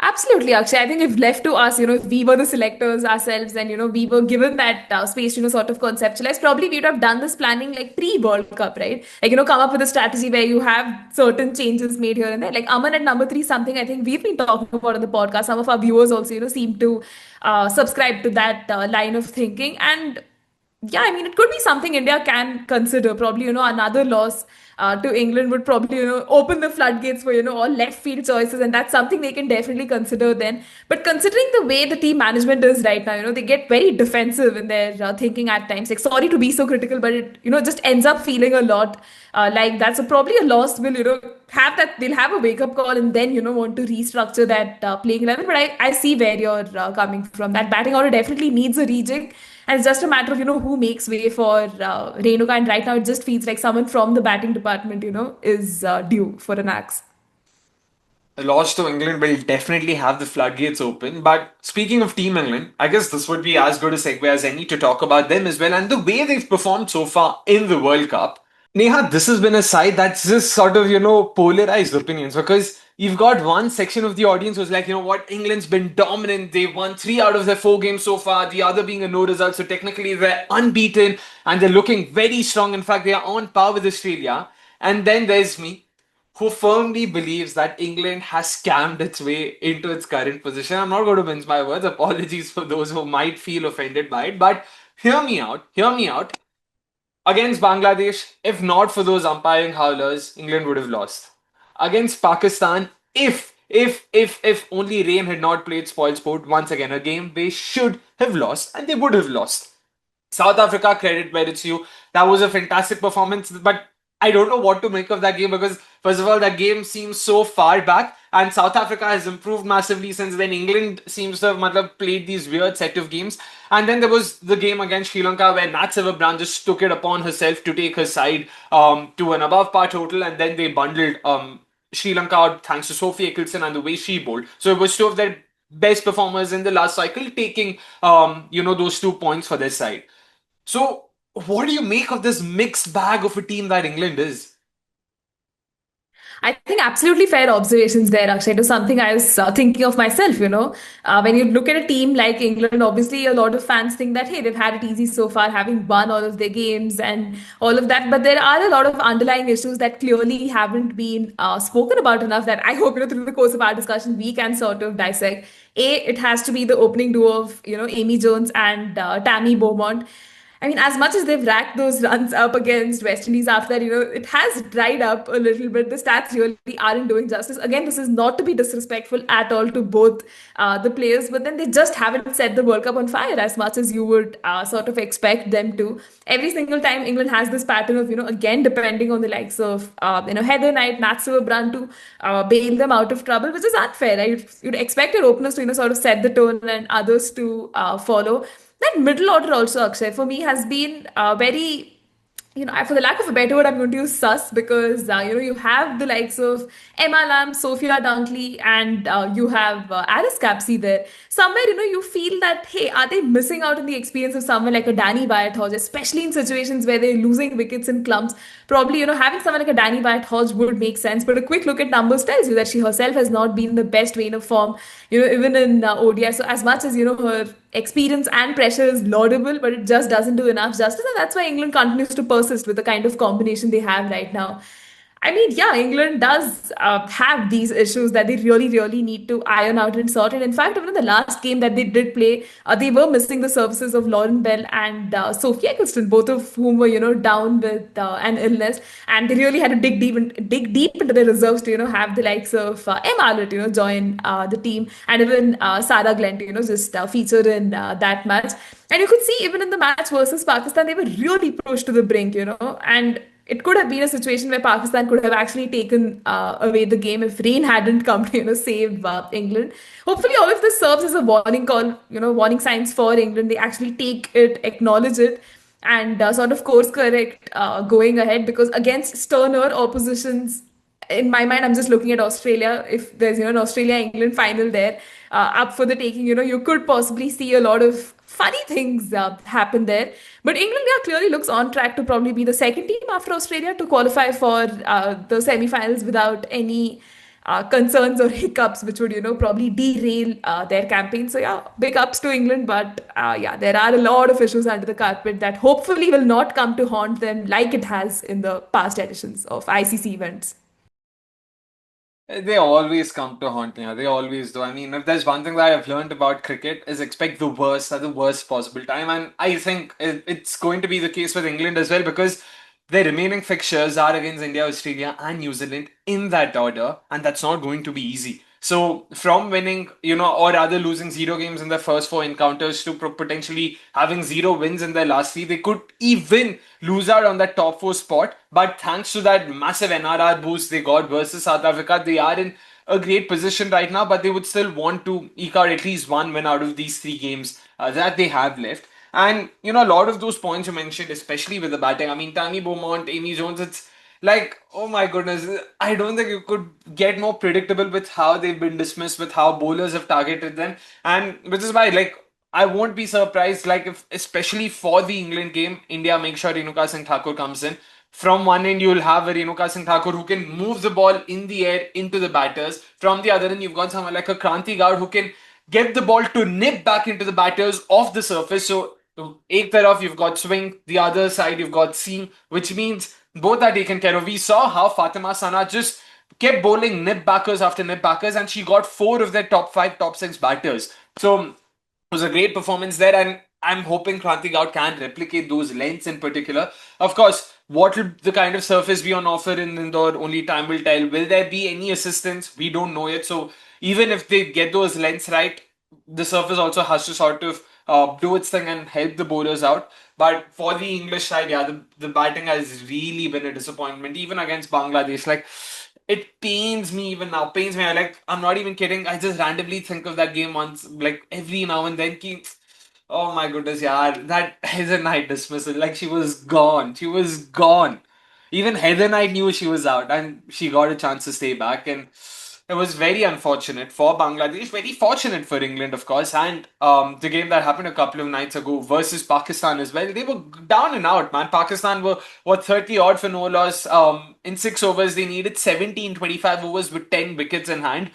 Absolutely, Akshay. I think if left to us, if we were the selectors ourselves and, we were given that space, sort of conceptualize, probably we'd have done this planning like pre-World Cup, right? Like, come up with a strategy where you have certain changes made here and there. Like Aman at number three, something I think we've been talking about on the podcast. Some of our viewers also, seem to subscribe to that line of thinking. And yeah, I mean, it could be something India can consider. Probably, another loss to England would probably, open the floodgates for, all left field choices. And that's something they can definitely consider then. But considering the way the team management is right now, they get very defensive in their thinking at times. Like, sorry to be so critical, but it, just ends up feeling a lot like that. So probably a loss will, have that, they'll have a wake up call and then, want to restructure that playing 11. But I see where you're coming from. That batting order definitely needs a rejig. And it's just a matter of, who makes way for Renuka. And right now it just feels like someone from the batting department, is due for an axe. A loss to England will definitely have the floodgates open. But speaking of Team England, I guess this would be as good a segue as any to talk about them as well and the way they've performed so far in the World Cup. Neha, this has been a side that's just sort of, polarized opinions because you've got one section of the audience who's like, what, England's been dominant. They've won 3 out of their 4 games so far, the other being a no result. So technically they're unbeaten and they're looking very strong. In fact, they are on par with Australia. And then there's me who firmly believes that England has scammed its way into its current position. I'm not going to mince my words. Apologies for those who might feel offended by it. But hear me out. Hear me out. Against Bangladesh, if not for those umpiring howlers, England would have lost. Against Pakistan, if only Rain had not played spoilsport once again, a game they should have lost and they would have lost. South Africa, credit where it's due. That was a fantastic performance, but I don't know what to make of that game because, first of all, that game seems so far back, and South Africa has improved massively since then. England seems to have played these weird set of games, and then there was the game against Sri Lanka where Nat Brand just took it upon herself to take her side to an above par total, and then they bundled Sri Lanka out thanks to Sophie Eccleston and the way she bowled. So it was two of their best performers in the last cycle taking those 2 points for their side. So, what do you make of this mixed bag of a team that England is? I think absolutely fair observations there, Akshay. It was something I was thinking of myself, when you look at a team like England, obviously a lot of fans think that, hey, they've had it easy so far, having won all of their games and all of that. But there are a lot of underlying issues that clearly haven't been spoken about enough that I hope, through the course of our discussion, we can sort of dissect. It has to be the opening duo of, Amy Jones and Tammy Beaumont. I mean, as much as they've racked those runs up against West Indies after that, it has dried up a little bit. The stats really aren't doing justice. Again, this is not to be disrespectful at all to both the players, but then they just haven't set the World Cup on fire as much as you would sort of expect them to. Every single time England has this pattern of, again, depending on the likes of, Heather Knight, Nat Brand to bail them out of trouble, which is unfair, right? You'd expect your openers to, sort of set the tone and others to follow. That middle order also, Akshay, for me has been very, for the lack of a better word, I'm going to use sus because, you have the likes of Emma Lamb, Sophia Dunkley, and you have Alice Capsey there. Somewhere, you feel that, hey, are they missing out on the experience of someone like a Danny Wyatt-Hodge, especially in situations where they're losing wickets in clumps? Probably, having someone like a Danny Wyatt-Hodge would make sense, but a quick look at numbers tells you that she herself has not been in the best vein of form, even in ODI. So as much as, her experience and pressure is laudable, but it just doesn't do enough justice. And that's why England continues to persist with the kind of combination they have right now. I mean, yeah, England does have these issues that they really, really need to iron out and sort. And in fact, even in the last game that they did play, they were missing the services of Lauren Bell and Sophie Eccleston, both of whom were, down with an illness. And they really had to dig deep into their reserves to, have the likes of Em Arlott, join the team, and even Sarah Glenn to, just feature in that match. And you could see even in the match versus Pakistan, they were really pushed to the brink, and it could have been a situation where Pakistan could have actually taken away the game if rain hadn't come to save England. Hopefully, all of this serves as a warning call, warning signs for England. They actually take it, acknowledge it, and sort of course correct going ahead because against sterner oppositions in my mind, I'm just looking at Australia. If there's an Australia England final there up for the taking, you could possibly see a lot of funny things happen there. But England, yeah, clearly looks on track to probably be the second team after Australia to qualify for the semi-finals without any. concerns or hiccups which would, probably derail their campaign. So yeah, big ups to England, but yeah, there are a lot of issues under the carpet that hopefully will not come to haunt them like it has in the past editions of ICC events. They always come to haunt me. They always do. I mean, if there's one thing that I've learned about cricket is expect the worst at the worst possible time, and I think it's going to be the case with England as well because their remaining fixtures are against India, Australia, and New Zealand in that order, and that's not going to be easy. So, from winning, or rather losing zero games in their first four encounters to potentially having zero wins in their last three, they could even lose out on that top four spot. But thanks to that massive NRR boost they got versus South Africa, they are in a great position right now, but they would still want to eke out at least one win out of these three games that they have left. And, a lot of those points you mentioned, especially with the batting, I mean, Tani Beaumont, Amy Jones, it's like, oh my goodness, I don't think you could get more predictable with how they've been dismissed, with how bowlers have targeted them. And which is why, like, I won't be surprised, like, if, especially for the England game, India make sure Renuka Singh Thakur comes in. From one end, you'll have a Renuka Singh Thakur who can move the ball in the air into the batters. From the other end, you've got someone like a Kranti Gaur who can get the ball to nip back into the batters off the surface. So, ek taraf, you've got swing, the other side, you've got seam, which means both are taken care of. We saw how Fatima Sana just kept bowling nip backers after nip backers, and she got four of their top five, top six batters. So, was a great performance there, and I'm hoping Kranti Gaur can replicate those lengths in particular. Of course, what will the kind of surface be on offer in Indore? Only time will tell. Will there be any assistance? We don't know yet. So even if they get those lengths right, the surface also has to sort of do its thing and help the bowlers out. But for the English side, yeah, the batting has really been a disappointment, even against Bangladesh. Like, it pains me even now. Pains me. I'm not even kidding. I just randomly think of that game once, like every now and then. Oh my goodness, yeah, that Heather Knight dismissal. Like, she was gone. She was gone. Even Heather Knight knew she was out, and she got a chance to stay back. And it was very unfortunate for Bangladesh, very fortunate for England, of course. And the game that happened a couple of nights ago versus Pakistan as well, they were down and out, man. Pakistan were, what, 30 odd for no loss. In 6 overs, they needed 17, 25 overs with 10 wickets in hand.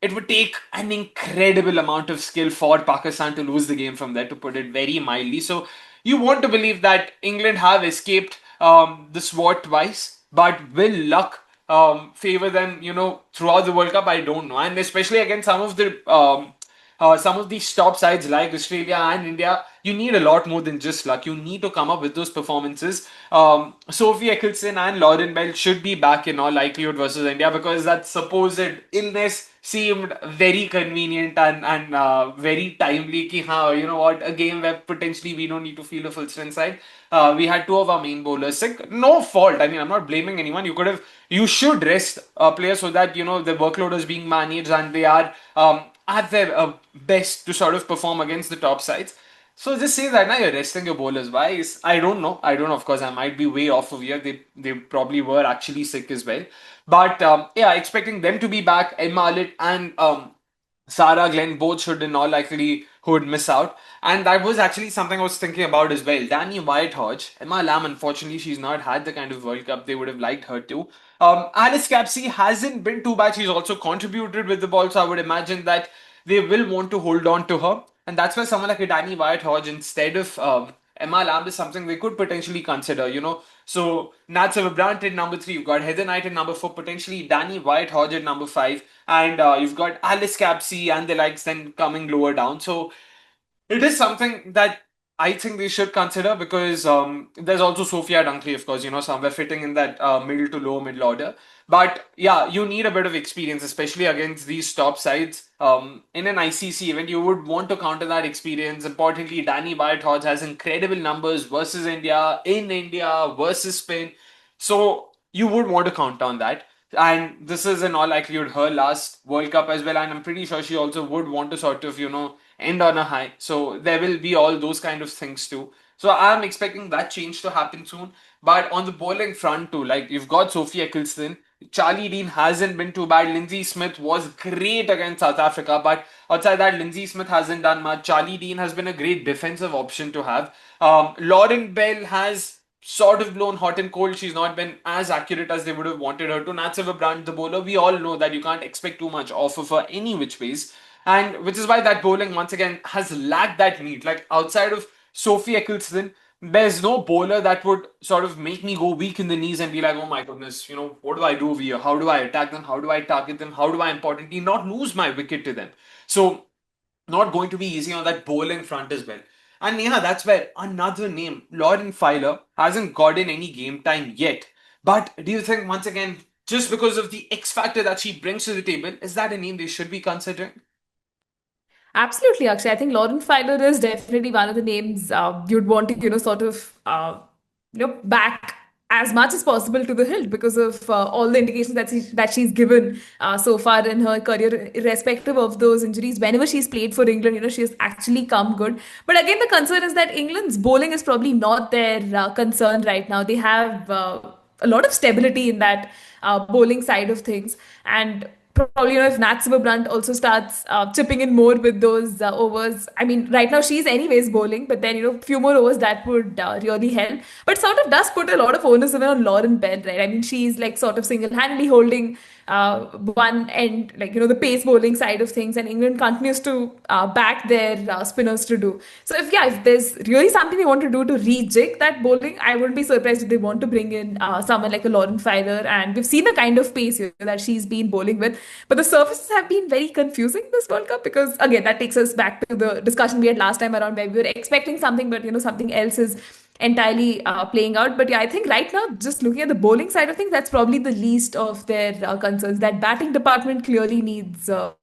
It would take an incredible amount of skill for Pakistan to lose the game from there, to put it very mildly. So you want to believe that England have escaped the sword twice, but will luck favor them, throughout the World Cup? I don't know. And especially against some of these top sides like Australia and India, you need a lot more than just luck. You need to come up with those performances. Sophie Eccleston and Lauren Bell should be back in all likelihood versus India, because that supposed illness seemed very convenient and very timely. Ki, haan, you know what, a game where potentially we don't need to feel a full strength side. We had two of our main bowlers sick. No fault. I mean, I'm not blaming anyone. You should rest players so that the workload is being managed and they are at their best to sort of perform against the top sides. So just say that now you're resting your bowlers. Why? I don't know. I don't know. Of course, I might be way off of here. They probably were actually sick as well. But yeah, expecting them to be back. Emma Allit and Sarah Glenn both should in all likelihood miss out. And that was actually something I was thinking about as well. Danny White-Hodge, Emma Lamb, unfortunately, she's not had the kind of World Cup they would have liked her to. Alice Capsey hasn't been too bad. She's also contributed with the ball, so I would imagine that they will want to hold on to her. And that's where someone like a Danny White-Hodge instead of Emma Lamb is something they could potentially consider. So Nat Brandt at number three, you've got Heather Knight at number four, potentially Danny White-Hodge at number five, and you've got Alice Capsey and the likes then coming lower down. So it is something that I think they should consider, because there's also Sophia Dunkley, of course, somewhere fitting in that middle to low middle order. But yeah, you need a bit of experience, especially against these top sides. In an ICC event, you would want to counter that experience. Importantly, Danny White-Hodge has incredible numbers versus India, in India, versus Spain. So you would want to count on that. And this is in all likelihood her last World Cup as well. And I'm pretty sure she also would want to sort of, end on a high. So there will be all those kind of things too. So I'm expecting that change to happen soon. But on the bowling front too, like you've got Sophie Eccleston, Charlie Dean hasn't been too bad. Lindsay Smith was great against South Africa, but outside that, Lindsay Smith hasn't done much. Charlie Dean has been a great defensive option to have. Lauren Bell has sort of blown hot and cold. She's not been as accurate as they would have wanted her to. Natseva Brandt, the bowler, we all know that you can't expect too much off of her any which ways. And which is why that bowling once again has lacked that meat. Like outside of Sophie Eccleston, there's no bowler that would sort of make me go weak in the knees and be like, oh my goodness, what do I do over here? How do I attack them? How do I target them? How do I importantly not lose my wicket to them? So not going to be easy on that bowling front as well. And Neha, that's where another name, Lauren Filer, hasn't gotten any game time yet. But do you think, once again, just because of the X factor that she brings to the table, is that a name they should be considering? Absolutely, Akshay. I think Lauren Filer is definitely one of the names you'd want to, sort of, back as much as possible to the hilt because of all the indications that she's given so far in her career, irrespective of those injuries. Whenever she's played for England, she has actually come good. But again, the concern is that England's bowling is probably not their concern right now. They have a lot of stability in that bowling side of things, and probably if Nat Silverbrandt also starts chipping in more with those overs. I mean, right now she's anyways bowling, but then few more overs that would really help. But sort of does put a lot of onus even on Lauren Bell, right? I mean, she's like sort of single-handedly holding one end, like the pace bowling side of things, and England continues to back their spinners to do. So if there's really something they want to do to rejig that bowling, I wouldn't be surprised if they want to bring in someone like a Lauren Filer, and we've seen the kind of pace that she's been bowling with. But the surfaces have been very confusing this World Cup because again that takes us back to the discussion we had last time around where we were expecting something, but something else is entirely playing out. But yeah, I think right now, just looking at the bowling side of things, that's probably the least of their concerns. That batting department clearly needs a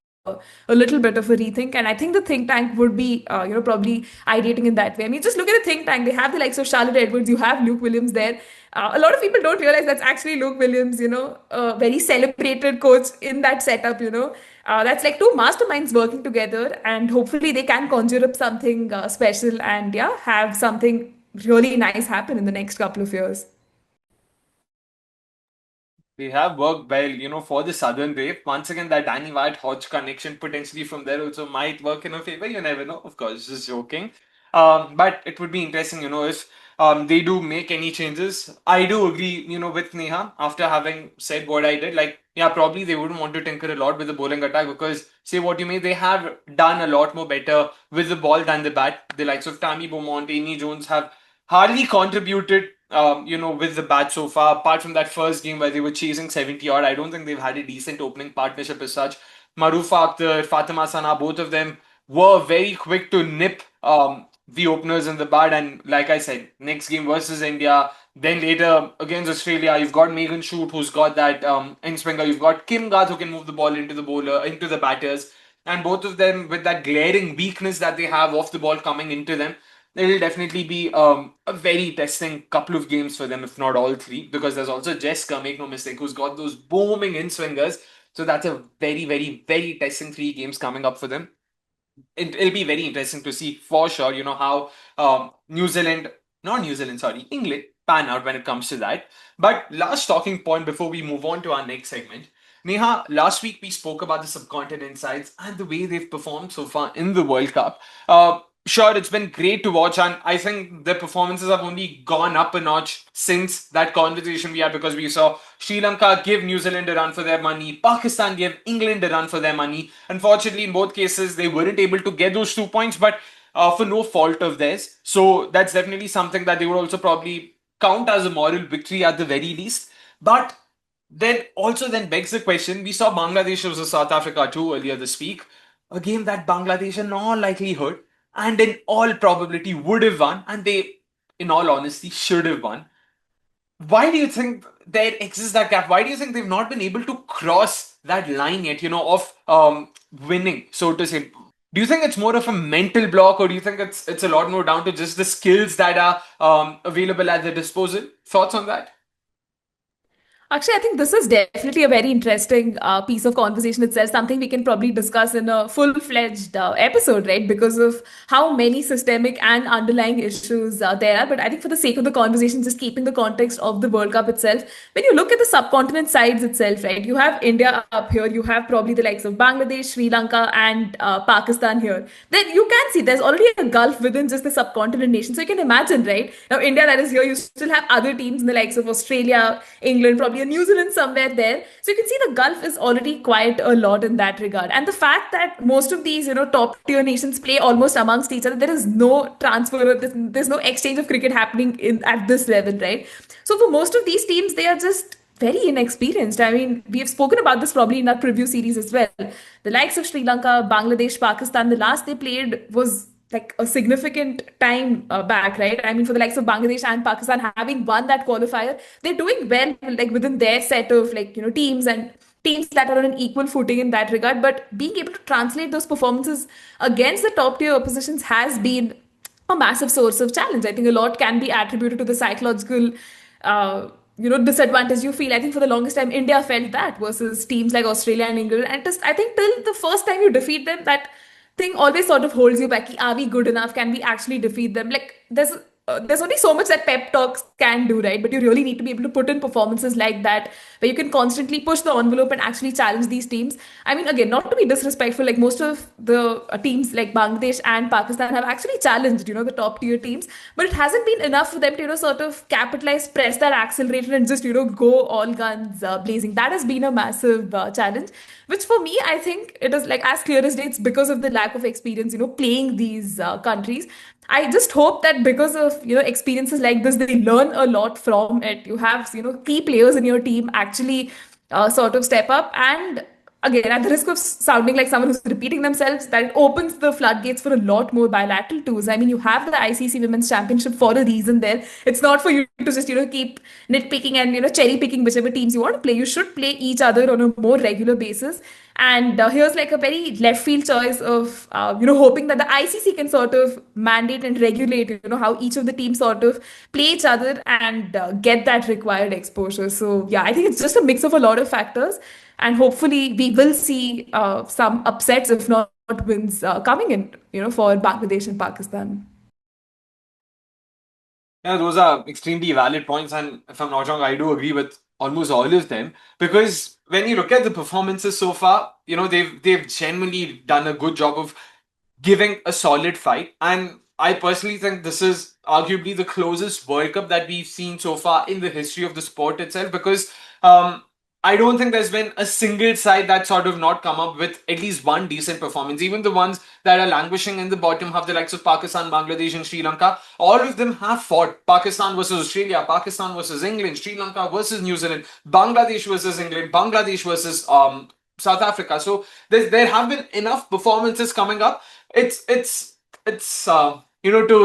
little bit of a rethink, and I think the think tank would be, probably ideating in that way. I mean, just look at the think tank. They have the likes of Charlotte Edwards. You have Luke Williams there. A lot of people don't realize that's actually Luke Williams. A very celebrated coach in that setup. That's like two masterminds working together, and hopefully they can conjure up something special and yeah, have something really nice happen in the next couple of years. They have worked well, for the Southern Brave. Once again, that Danny White Hodge connection potentially from there also might work in a favor. You never know. Of course, just joking. But it would be interesting, if they do make any changes. I do agree, with Neha after having said what I did. Like, yeah, probably they wouldn't want to tinker a lot with the bowling attack because, say what you may, they have done a lot more better with the ball than the bat. The likes of Tammy Beaumont, Amy Jones have hardly contributed, with the bat so far. Apart from that first game where they were chasing 70 odd, I don't think they've had a decent opening partnership as such. Marufa Akhtar, Fatima Sana, both of them were very quick to nip the openers in the bud. And like I said, next game versus India, then later against Australia, you've got Megan Shute who's got that in swinger. You've got Kim Garth who can move the ball into the bowler, into the batters. And both of them with that glaring weakness that they have off the ball coming into them, it'll definitely be a very testing couple of games for them, if not all three, because there's also Jessica, make no mistake, who's got those booming in swingers. So that's a very, very, very testing 3 games coming up for them. It'll be very interesting to see for sure, how New Zealand, not New Zealand, sorry, England pan out when it comes to that. But last talking point before we move on to our next segment. Neha, last week we spoke about the subcontinent sides and the way they've performed so far in the World Cup. Sure, it's been great to watch, and I think the performances have only gone up a notch since that conversation we had because we saw Sri Lanka give New Zealand a run for their money, Pakistan give England a run for their money. Unfortunately, in both cases, they weren't able to get those 2 points, but for no fault of theirs. So that's definitely something that they would also probably count as a moral victory at the very least. But then begs the question, we saw Bangladesh versus South Africa too earlier this week. A game that Bangladesh in all likelihood and in all probability would have won, and they, in all honesty, should have won. Why do you think there exists that gap? Why do you think they've not been able to cross that line yet, of winning, so to say? Do you think it's more of a mental block, or do you think it's a lot more down to just the skills that are available at their disposal? Thoughts on that? Actually, I think this is definitely a very interesting piece of conversation itself, something we can probably discuss in a full fledged episode, right? Because of how many systemic and underlying issues there are. But I think for the sake of the conversation, just keeping the context of the World Cup itself, when you look at the subcontinent sides itself, right, you have India up here, you have probably the likes of Bangladesh, Sri Lanka, and Pakistan here. Then you can see there's already a gulf within just the subcontinent nation. So you can imagine, right? Now, India that is here, you still have other teams in the likes of Australia, England, probably a New Zealand somewhere there. So you can see the Gulf is already quite a lot in that regard. And the fact that most of these, top tier nations play almost amongst each other, there is no transfer, there's no exchange of cricket happening in at this level, right? So for most of these teams, they are just very inexperienced. I mean, we have spoken about this probably in our preview series as well. The likes of Sri Lanka, Bangladesh, Pakistan, the last they played was like a significant time back, right? I mean, for the likes of Bangladesh and Pakistan having won that qualifier, they're doing well, like within their set of teams and teams that are on an equal footing in that regard. But being able to translate those performances against the top tier oppositions has been a massive source of challenge. I think a lot can be attributed to the psychological, disadvantage you feel. I think for the longest time, India felt that versus teams like Australia and England. And just, I think till the first time you defeat them, that thing always sort of holds you back. Are we good enough? Can we actually defeat them? Like there's only so much that pep talks can do, right? But you really need to be able to put in performances like that where you can constantly push the envelope and actually challenge these teams. I mean, again, not to be disrespectful, like most of the teams like Bangladesh and Pakistan have actually challenged, the top tier teams, but it hasn't been enough for them to, sort of capitalize, press that accelerator, and just, go all guns blazing. That has been a massive challenge, which for me, I think it is like as clear as day. It's because of the lack of experience, playing these countries. I just hope that because of experiences like this, they learn a lot from it. You have key players in your team actually sort of step up, and again, at the risk of sounding like someone who's repeating themselves, that it opens the floodgates for a lot more bilateral tours. I mean, you have the ICC Women's Championship for a reason there. It's not for you to just keep nitpicking and cherry picking whichever teams you want to play. You should play each other on a more regular basis. And here's like a very left field choice of hoping that the ICC can sort of mandate and regulate how each of the teams sort of play each other and get that required exposure. So yeah, I think it's just a mix of a lot of factors, and hopefully we will see some upsets, if not wins, coming in for Bangladesh and Pakistan. Yeah, those are extremely valid points, and if I'm not wrong, I do agree with almost all of them. Because when you look at the performances so far, they've genuinely done a good job of giving a solid fight. And I personally think this is arguably the closest World Cup that we've seen so far in the history of the sport itself. Because I don't think there's been a single side that sort of not come up with at least one decent performance. Even the ones that are languishing in the bottom half, the likes of Pakistan, Bangladesh, and Sri Lanka, all of them have fought. Pakistan versus Australia, Pakistan versus England, Sri Lanka versus New Zealand, Bangladesh versus England, Bangladesh versus South Africa. So there have been enough performances coming up. It's to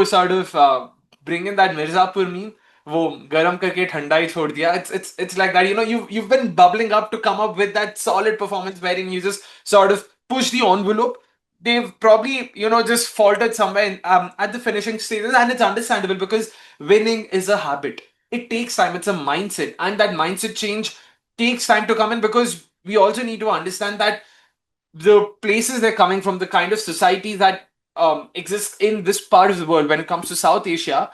sort of bring in that Mirzapur meme. वो गरम करके ठंडा ही छोड़ दिया. It's like that. You've been bubbling up to come up with that solid performance wherein you just sort of push the envelope. They've probably just faltered somewhere at the finishing stages, and it's understandable because winning is a habit. It takes time. It's a mindset, and that mindset change takes time to come in, because we also need to understand that the places they're coming from, the kind of society that exists in this part of the world when it comes to South Asia,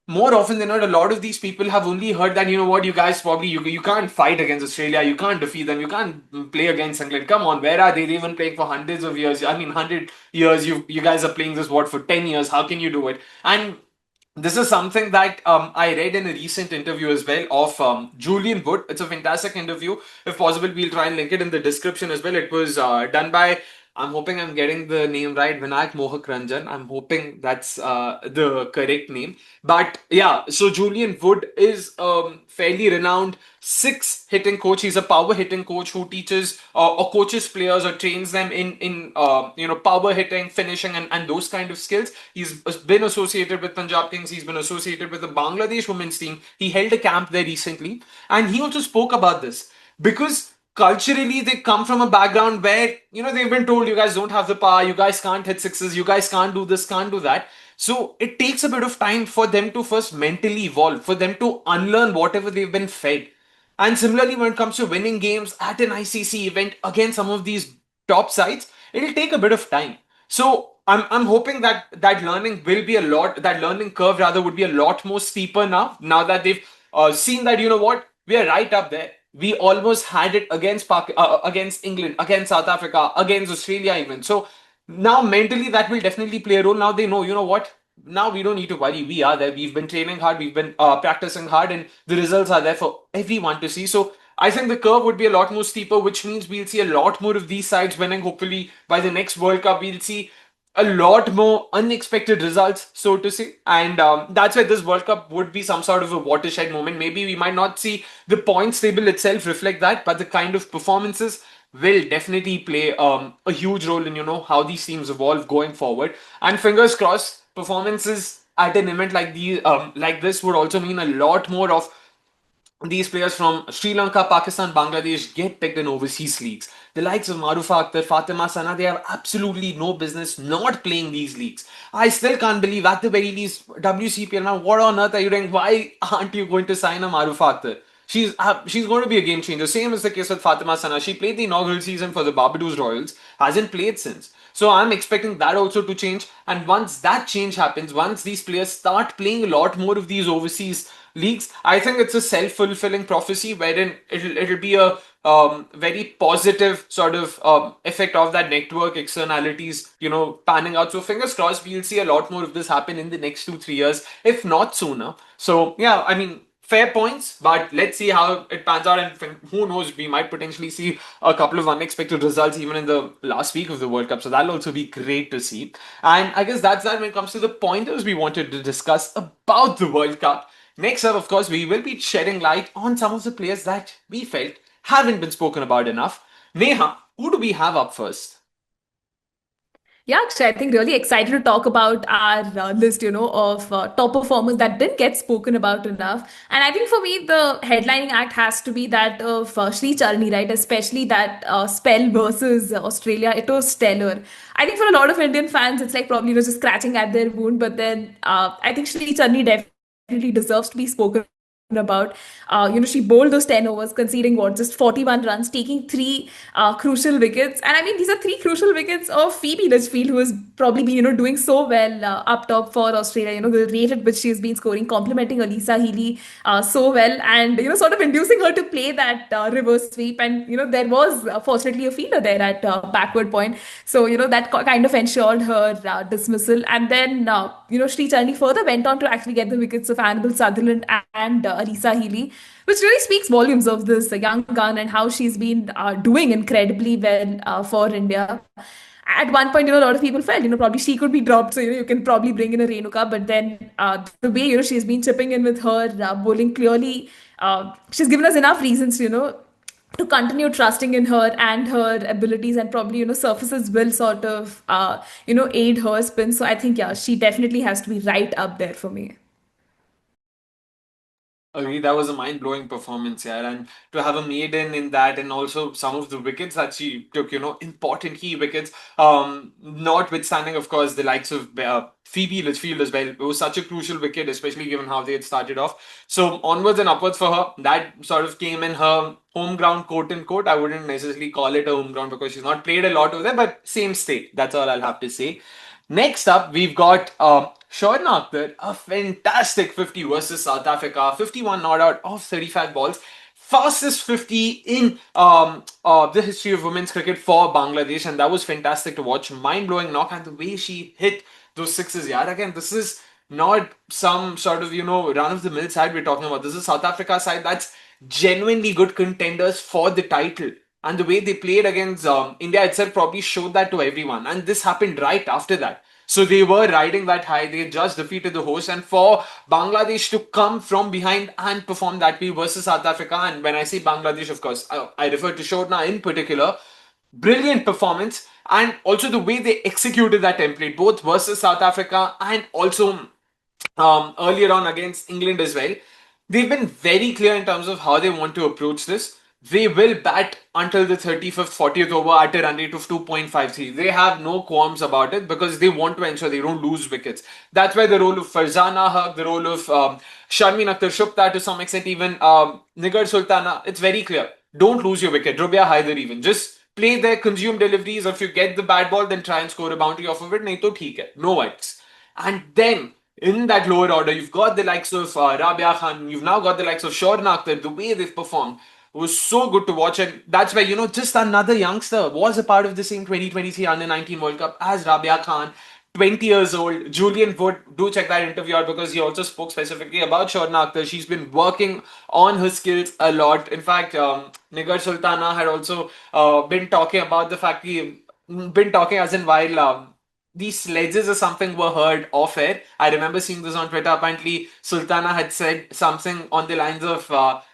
more often than not, a lot of these people have only heard that, what, you guys probably, you can't fight against Australia, you can't defeat them, you can't play against England. Come on, where are they? They've been playing for hundreds of years. I mean, 100 years. You guys are playing this, what, for 10 years? How can you do it? And this is something that I read in a recent interview as well of Julian Wood. It's a fantastic interview. If possible, we'll try and link it in the description as well. It was done by, I'm hoping I'm getting the name right, Vinayak Mohak Ranjan. I'm hoping that's the correct name. But yeah, so Julian Wood is fairly renowned six hitting coach. He's a power hitting coach who teaches or coaches players or trains them in power hitting, finishing, and those kind of skills. He's been associated with Punjab Kings. He's been associated with the Bangladesh women's team. He held a camp there recently, and he also spoke about this because culturally they come from a background where they've been told, you guys don't have the power, you guys can't hit sixes, you guys can't do this, can't do that. So it takes a bit of time for them to first mentally evolve, for them to unlearn whatever they've been fed. And similarly, when it comes to winning games at an ICC event against some of these top sides, it'll take a bit of time. So I'm hoping that that learning curve rather would be a lot more steeper now that they've seen that, you know what, we are right up there. We almost had it against England, against South Africa, against Australia even. So now mentally that will definitely play a role. Now they know, you know what, now we don't need to worry. We are there. We've been training hard. We've been practicing hard, and the results are there for everyone to see. So I think the curve would be a lot more steeper, which means we'll see a lot more of these sides winning. Hopefully, by the next World Cup, we'll see a lot more unexpected results, so to say. And that's why this World Cup would be some sort of a watershed moment. Maybe we might not see the points table itself reflect that, but the kind of performances will definitely play a huge role in, you know, how these teams evolve going forward. And fingers crossed, performances at an event like this would also mean a lot more of these players from Sri Lanka, Pakistan, Bangladesh get picked in overseas leagues. The likes of Marufa Akhtar, Fatima Sana, they have absolutely no business not playing these leagues. I still can't believe, at the very least, WCPL, man, what on earth are you doing? Why aren't you going to sign a Marufa Akhtar? She's going to be a game changer. Same is the case with Fatima Sana. She played the inaugural season for the Barbados Royals, hasn't played since. So I'm expecting that also to change. And once that change happens, once these players start playing a lot more of these overseas leagues, I think it's a self-fulfilling prophecy wherein it'll be a very positive sort of effect of that network externalities, you know, panning out. So fingers crossed, we'll see a lot more of this happen in the next 2 3 years, if not sooner. So yeah, I mean, fair points, but let's see how it pans out. And who knows, we might potentially see a couple of unexpected results even in the last week of the World Cup. So that'll also be great to see. And I guess that's that when it comes to the pointers we wanted to discuss about the World Cup. Next up, of course, we will be shedding light on some of the players that we felt haven't been spoken about enough. Neha, who do we have up first? Yeah, Akshay, I think really excited to talk about our list, of top performers that didn't get spoken about enough. And I think for me, the headlining act has to be that of Sri Charni, right? Especially that spell versus Australia. It was stellar. I think for a lot of Indian fans, it's like probably just scratching at their wound. But then I think Sri Charni definitely deserves to be spoken about. She bowled those 10 overs, conceding what, just 41 runs, taking three crucial wickets. And I mean, these are three crucial wickets of Phoebe Litchfield, who has probably been, doing so well up top for Australia. The rate at which she's been scoring, complementing Elisa Healy so well, and, sort of inducing her to play that reverse sweep. And, there was fortunately a fielder there at backward point. So, that kind of ensured her dismissal. And then, Sri Charni further went on to actually get the wickets of Annabel Sutherland and Arisa Healy, which really speaks volumes of this young gun and how she's been doing incredibly well for India. At one point, a lot of people felt, probably she could be dropped, so you can probably bring in a Renuka. But then the way she's been chipping in with her bowling, clearly, she's given us enough reasons, to continue trusting in her and her abilities, and probably surfaces will sort of aid her spin. So I think, yeah, she definitely has to be right up there for me. Agree, that was a mind-blowing performance, yeah. And to have a maiden in that, and also some of the wickets that she took, you know, important key wickets. Notwithstanding, of course, the likes of Phoebe Litchfield as well. It was such a crucial wicket, especially given how they had started off. So onwards and upwards for her. That sort of came in her home ground, quote unquote. I wouldn't necessarily call it a home ground because she's not played a lot over there, but same state. That's all I'll have to say. Next up, we've got Shoaib Akhtar, a fantastic 50 versus South Africa, 51 not out of 35 balls. Fastest 50 in the history of women's cricket for Bangladesh, and that was fantastic to watch. Mind blowing knock, and the way she hit those sixes. Yeah, again, this is not some sort of, you know, run of the mill side we're talking about. This is South Africa side that's genuinely good contenders for the title. And the way they played against India itself probably showed that to everyone. And this happened right after that. So they were riding that high. They just defeated the host. And for Bangladesh to come from behind and perform that way versus South Africa, and when I say Bangladesh, of course, I refer to Shodna in particular, brilliant performance. And also the way they executed that template, both versus South Africa and also earlier on against England as well. They've been very clear in terms of how they want to approach this. they will bat until the 35th, 40th over at a run rate of 2.53. They have no qualms about it because they want to ensure they don't lose wickets. That's why the role of Farzana Haq, the role of Sharmin Akhtar Shupta, to some extent even Nigar Sultana, it's very clear. Don't lose your wicket. Rubia Haider even. Just play there, consume deliveries. If you get the bad ball, then try and score a boundary off of it. Nahi to theek hai. No wides. And then in that lower order, you've got the likes of Rabia Khan, you've now got the likes of Shorna Akhtar. The way they've performed was so good to watch, and that's why, just another youngster was a part of the same 2023 Under 19 World Cup as Rabia Khan. 20 years old. Julian Wood, do check that interview out because he also spoke specifically about Shorna Akhtar. She's been working on her skills a lot. In fact, Nigar Sultana had also been talking about the fact he been talking as in while these sledges or something were heard off air. I remember seeing this on Twitter. Apparently, Sultana had said something on the lines of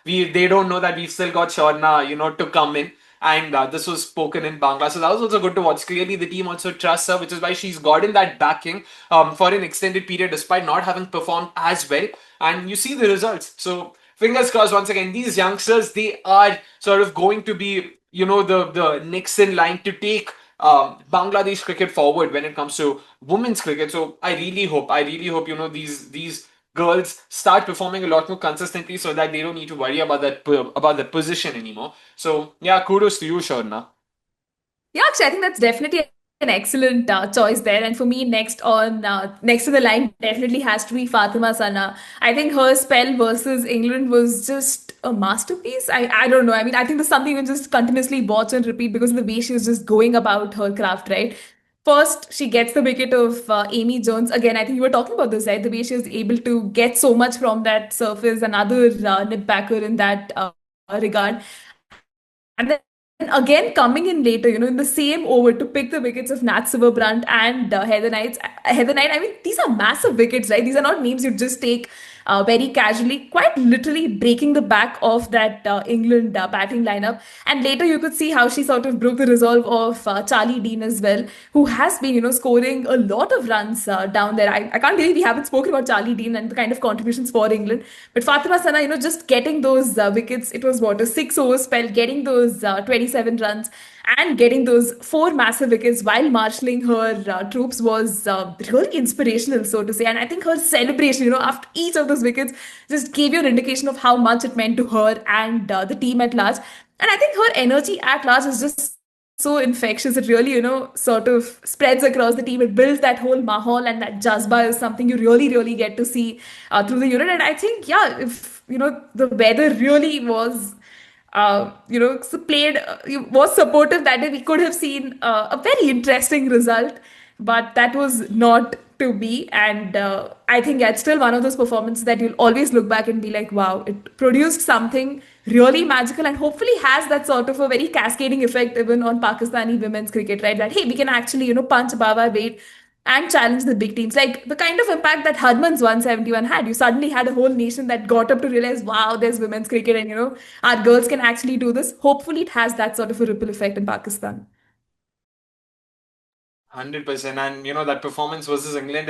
"We they don't know that we've still got Shorna, to come in." And this was spoken in Bangla. So that was also good to watch. Clearly, the team also trusts her, which is why she's gotten that backing for an extended period despite not having performed as well. And you see the results. So fingers crossed once again. These youngsters, they are sort of going to be, the next in line to take Bangladesh cricket forward when it comes to women's cricket. So I really hope, these girls start performing a lot more consistently so that they don't need to worry about that position anymore. So yeah, kudos to you, Sharna. Yeah, actually, I think that's definitely an excellent choice there. And for me, next to the line definitely has to be Fatima Sana. I think her spell versus England was just a masterpiece. I don't know. I mean, I think there's something you can just continuously watch and repeat because of the way she was just going about her craft, right? First, she gets the wicket of Amy Jones. Again, I think you were talking about this, right? The way she was able to get so much from that surface, another nip backer in that regard. And then again, coming in later, in the same over to pick the wickets of Nat Silverbrandt and Heather Knight. Heather Knight, I mean, these are massive wickets, right? These are not names you just take very casually, quite literally breaking the back of that England batting lineup. And later you could see how she sort of broke the resolve of Charlie Dean as well, who has been, scoring a lot of runs down there. I can't believe we haven't spoken about Charlie Dean and the kind of contributions for England. But Fatima Sana, just getting those wickets, it was what, a 6 over spell, getting those 27 runs and getting those four massive wickets while marshalling her troops was really inspirational, so to say. And I think her celebration, after each of those wickets, just gave you an indication of how much it meant to her and the team at large. And I think her energy at large is just so infectious. It really, sort of spreads across the team. It builds that whole mahal, and that jazba is something you really, really get to see through the unit. And I think, yeah, if, the weather really was played was supportive that day, we could have seen a very interesting result, but that was not to be. And I think it's still one of those performances that you'll always look back and be like, wow, it produced something really magical, and hopefully has that sort of a very cascading effect even on Pakistani women's cricket, right? That hey, we can actually punch above our weight and challenge the big teams. Like the kind of impact that Hudman's 171 had. You suddenly had a whole nation that got up to realize, wow, there's women's cricket, and our girls can actually do this. Hopefully, it has that sort of a ripple effect in Pakistan. 100%. And that performance versus England,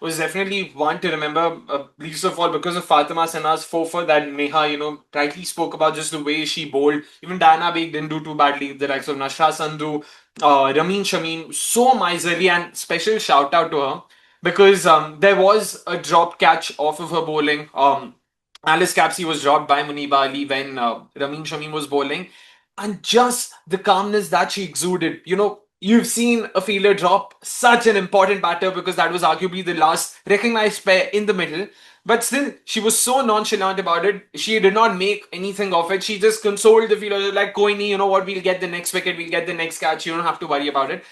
was definitely one to remember, least of all because of Fatima Sana's four that Neha, rightly spoke about, just the way she bowled. Even Diana Baig didn't do too badly. The likes of Nashra Sandhu, Ramin Shameen, so miserly, and special shout out to her because there was a drop catch off of her bowling. Alice Capsey was dropped by Muniba Ali when Ramin Shamim was bowling, and just the calmness that she exuded. You've seen a fielder drop such an important batter because that was arguably the last recognized pair in the middle. But still, she was so nonchalant about it. She did not make anything of it. She just consoled the fielder, like, Koini, you know what, we'll get the next wicket, we'll get the next catch, you don't have to worry about it.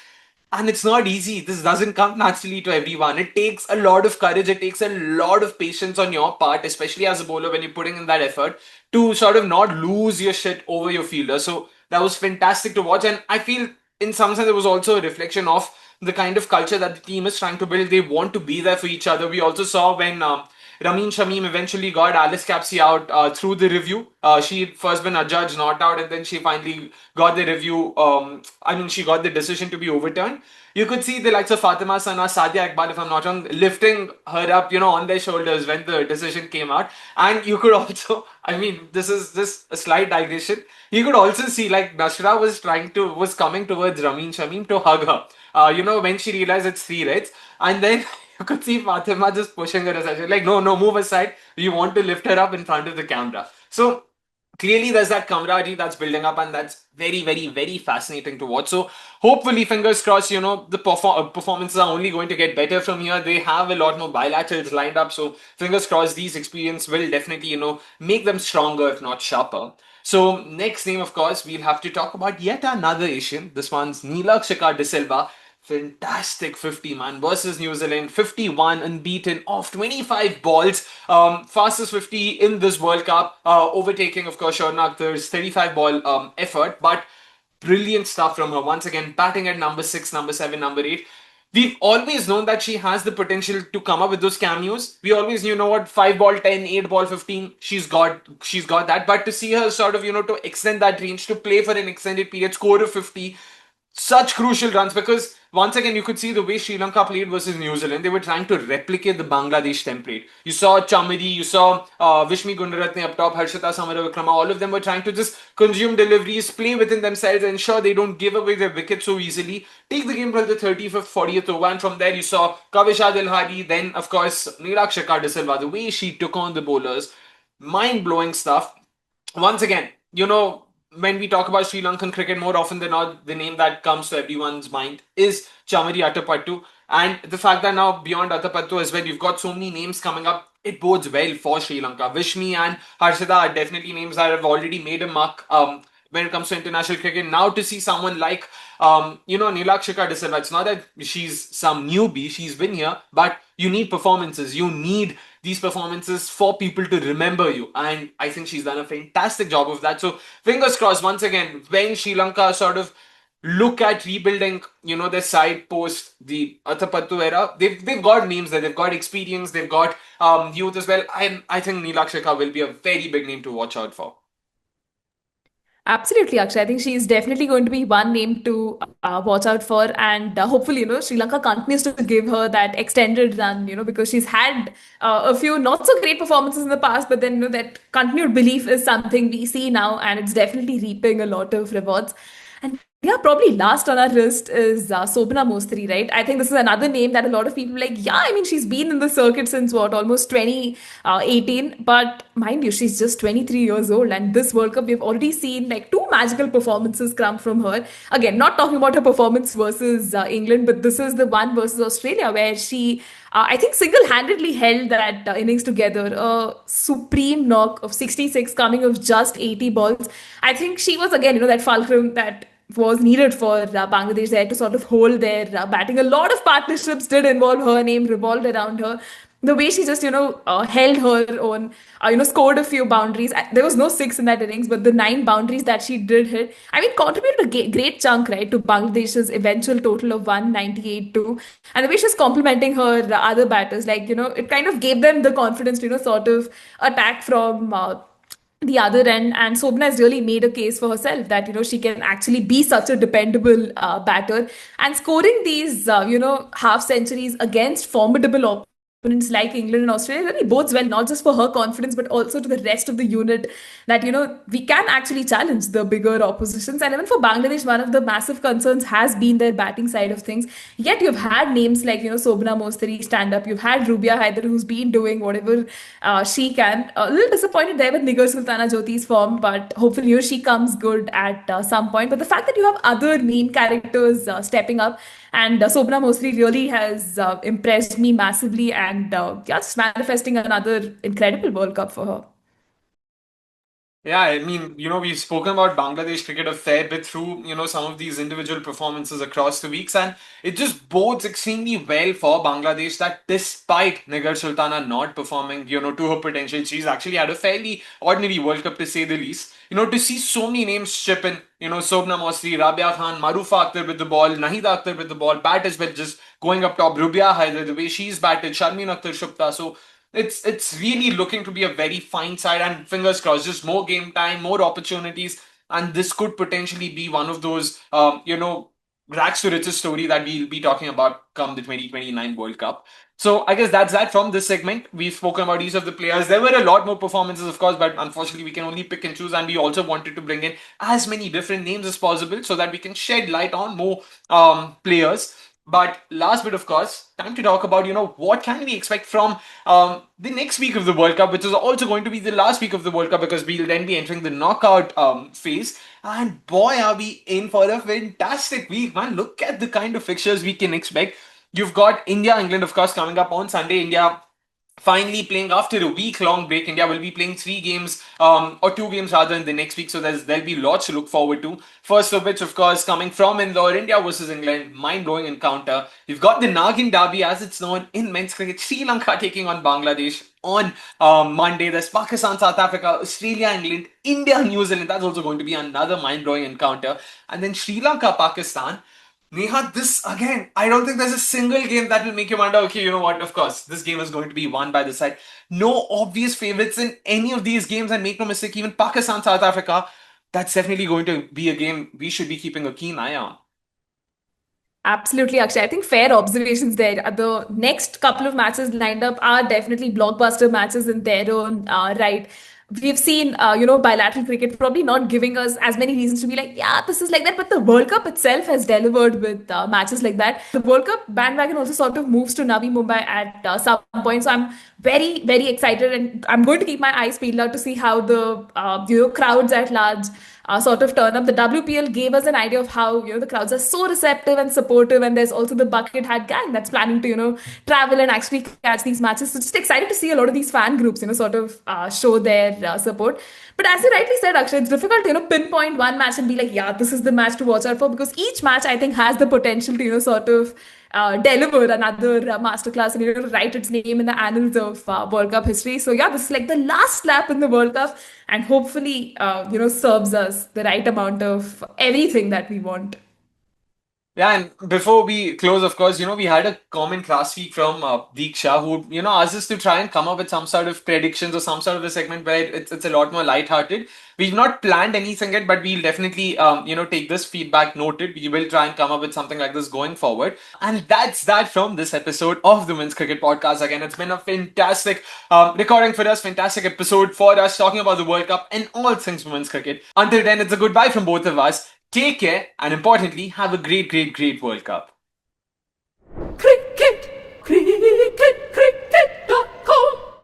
And it's not easy. This doesn't come naturally to everyone. It takes a lot of courage. It takes a lot of patience on your part, especially as a bowler when you're putting in that effort to sort of not lose your shit over your fielder. So that was fantastic to watch. And I feel in some sense it was also a reflection of the kind of culture that the team is trying to build. They want to be there for each other. We also saw when Ramin Shamim eventually got Alice Capsey out through the review. She'd first been adjudged not out, and then she finally got the review. She got the decision to be overturned. You could see the likes of Fatima Sana, Sadia Iqbal, if I'm not wrong, lifting her up, on their shoulders when the decision came out. And you could also, this is just a slight digression. You could also see like Nashra was coming towards Ramin Shamim to hug her. When she realized it's three reds, and then you could see Fatima just pushing her aside. She's like, no, no, move aside. You want to lift her up in front of the camera. So clearly there's that camaraderie that's building up, and that's very, very, very fascinating to watch. So hopefully, fingers crossed, the performances are only going to get better from here. They have a lot more bilaterals lined up, so fingers crossed these experiences will definitely, make them stronger, if not sharper. So next name, of course, we'll have to talk about yet another Asian. This one's Neelakshika De Silva. Fantastic 50 man versus New Zealand, 51 unbeaten off 25 balls. Fastest 50 in this World Cup, overtaking, of course, Sharna Akhtar's 35 ball effort. But brilliant stuff from her. Once again, batting at number 6, number 7, number 8. We've always known that she has the potential to come up with those cameos. We always knew, 5 ball 10, 8 ball 15. She's got that. But to see her sort of, to extend that range, to play for an extended period, score a 50, such crucial runs, because once again you could see the way Sri Lanka played versus New Zealand. They were trying to replicate the Bangladesh template. You saw Chamari, you saw Vishmi Gundaratne up top, Harshita Samaravikrama. All of them were trying to just consume deliveries, play within themselves, ensure they don't give away their wickets so easily. Take the game till the 35th, 40th over, and from there you saw Kavisha Dilhari. Then of course Neelakshika De Silva. The way she took on the bowlers, mind blowing stuff. Once again, when we talk about Sri Lankan cricket, more often than not, the name that comes to everyone's mind is Chamari Attappattu. And the fact that now beyond Attappattu as well, you've got so many names coming up, it bodes well for Sri Lanka. Vishmi and Harshada are definitely names that have already made a mark when it comes to international cricket. Now to see someone like, Neelakshika De Silva, it's not that she's some newbie, she's been here, but you need performances. You need these performances for people to remember you. And I think she's done a fantastic job of that. So fingers crossed, once again, when Sri Lanka sort of look at rebuilding, their side post the Attappattu era, they've got names there, they've got experience, they've got youth as well. I think Neelakshika will be a very big name to watch out for. Absolutely, Akshay. I think she is definitely going to be one name to watch out for, and hopefully, Sri Lanka continues to give her that extended run, because she's had a few not so great performances in the past, but then, that continued belief is something we see now, and it's definitely reaping a lot of rewards. And yeah, probably last on our list is Sobna Mostri, right? I think this is another name that a lot of people like. Yeah, I mean, she's been in the circuit since what, almost 2018. But mind you, she's just 23 years old. And this World Cup, we've already seen like two magical performances come from her. Again, not talking about her performance versus England, but this is the one versus Australia where she I think single-handedly held that innings together. A supreme knock of 66 coming of just 80 balls. I think she was again, that fulcrum that was needed for Bangladesh there to sort of hold their batting. A lot of partnerships did involve her name, revolved around her. The way she just, held her own, scored a few boundaries. There was no six in that innings, but the nine boundaries that she did hit, I mean, contributed a great chunk, right, to Bangladesh's eventual total of 198 too. And the way she's complimenting her other batters, like, it kind of gave them the confidence to, sort of attack from the other end. And Sobna has really made a case for herself that she can actually be such a dependable batter, and scoring these half centuries against formidable opponents like England and Australia really bodes well, not just for her confidence but also to the rest of the unit, that we can actually challenge the bigger oppositions. And even for Bangladesh, one of the massive concerns has been their batting side of things. Yet you've had names like Sobna Mostari stand up, you've had Rubia Haider, who's been doing whatever she can. A little disappointed there with Nigar Sultana Jyoti's form, but hopefully she comes good at some point. But the fact that you have other main characters stepping up, and Sobna Mostri really has impressed me massively, and just manifesting another incredible World Cup for her. Yeah, we've spoken about Bangladesh cricket a fair bit through, some of these individual performances across the weeks, and it just bodes extremely well for Bangladesh that despite Nigar Sultana not performing, to her potential, she's actually had a fairly ordinary World Cup to say the least. To see so many names chip in, Sobna Mostri, Rabia Khan, Marufa Akhtar with the ball, Nahida Akhtar with the ball, bat as well, just going up top, Rubia Haider, the way she's batted, Sharmeen Akhtar Shupta. So It's really looking to be a very fine side, and fingers crossed, just more game time, more opportunities, and this could potentially be one of those rags to riches story that we'll be talking about come the 2029 World Cup. So I guess that's that from this segment. We've spoken about each of the players. There were a lot more performances, of course, but unfortunately we can only pick and choose. And we also wanted to bring in as many different names as possible so that we can shed light on more players. But last bit, of course, time to talk about what can we expect from the next week of the World Cup, which is also going to be the last week of the World Cup because we'll then be entering the knockout phase. And boy, are we in for a fantastic week, man! Look at the kind of fixtures we can expect. You've got India, England, of course, coming up on Sunday. India finally playing after a week long break. India will be playing 3 games, or 2 games rather, in the next week. So there'll be lots to look forward to. First of which, of course, coming from Indore, India versus England, mind blowing encounter. You've got the Nagin Derby, as it's known in men's cricket. Sri Lanka taking on Bangladesh on Monday. There's Pakistan, South Africa, Australia, England, India, New Zealand. That's also going to be another mind blowing encounter. And then Sri Lanka, Pakistan. Neha, this again, I don't think there's a single game that will make you wonder, okay, you know what, of course, this game is going to be won by the side. No obvious favorites in any of these games, and make no mistake, even Pakistan, South Africa, that's definitely going to be a game we should be keeping a keen eye on. Absolutely, Akshay. I think fair observations there. The next couple of matches lined up are definitely blockbuster matches in their own right. We've seen, bilateral cricket probably not giving us as many reasons to be like, yeah, this is like that. But the World Cup itself has delivered with matches like that. The World Cup bandwagon also sort of moves to Navi Mumbai at some point. So I'm very, very excited, and I'm going to keep my eyes peeled out to see how the crowds at large sort of turn up. The WPL gave us an idea of how the crowds are so receptive and supportive, and there's also the bucket hat gang that's planning to travel and actually catch these matches. So just excited to see a lot of these fan groups sort of show their support. But as you rightly said, Akshay, it's difficult to pinpoint one match and be like, yeah, this is the match to watch out for, because each match I think has the potential to sort of deliver another masterclass and write its name in the annals of World Cup history. So yeah, this is like the last lap in the World Cup, and hopefully serves us the right amount of everything that we want. Yeah, and before we close, of course, we had a comment last week from Deeksha who, asked us to try and come up with some sort of predictions or some sort of a segment where it's a lot more lighthearted. We've not planned anything yet, but we'll definitely, take this feedback noted. We will try and come up with something like this going forward. And that's that from this episode of the Men's Cricket Podcast. Again, it's been a fantastic recording for us, fantastic episode for us, talking about the World Cup and all things women's cricket. Until then, it's a goodbye from both of us. Take care, and importantly, have a great, great, great World Cup.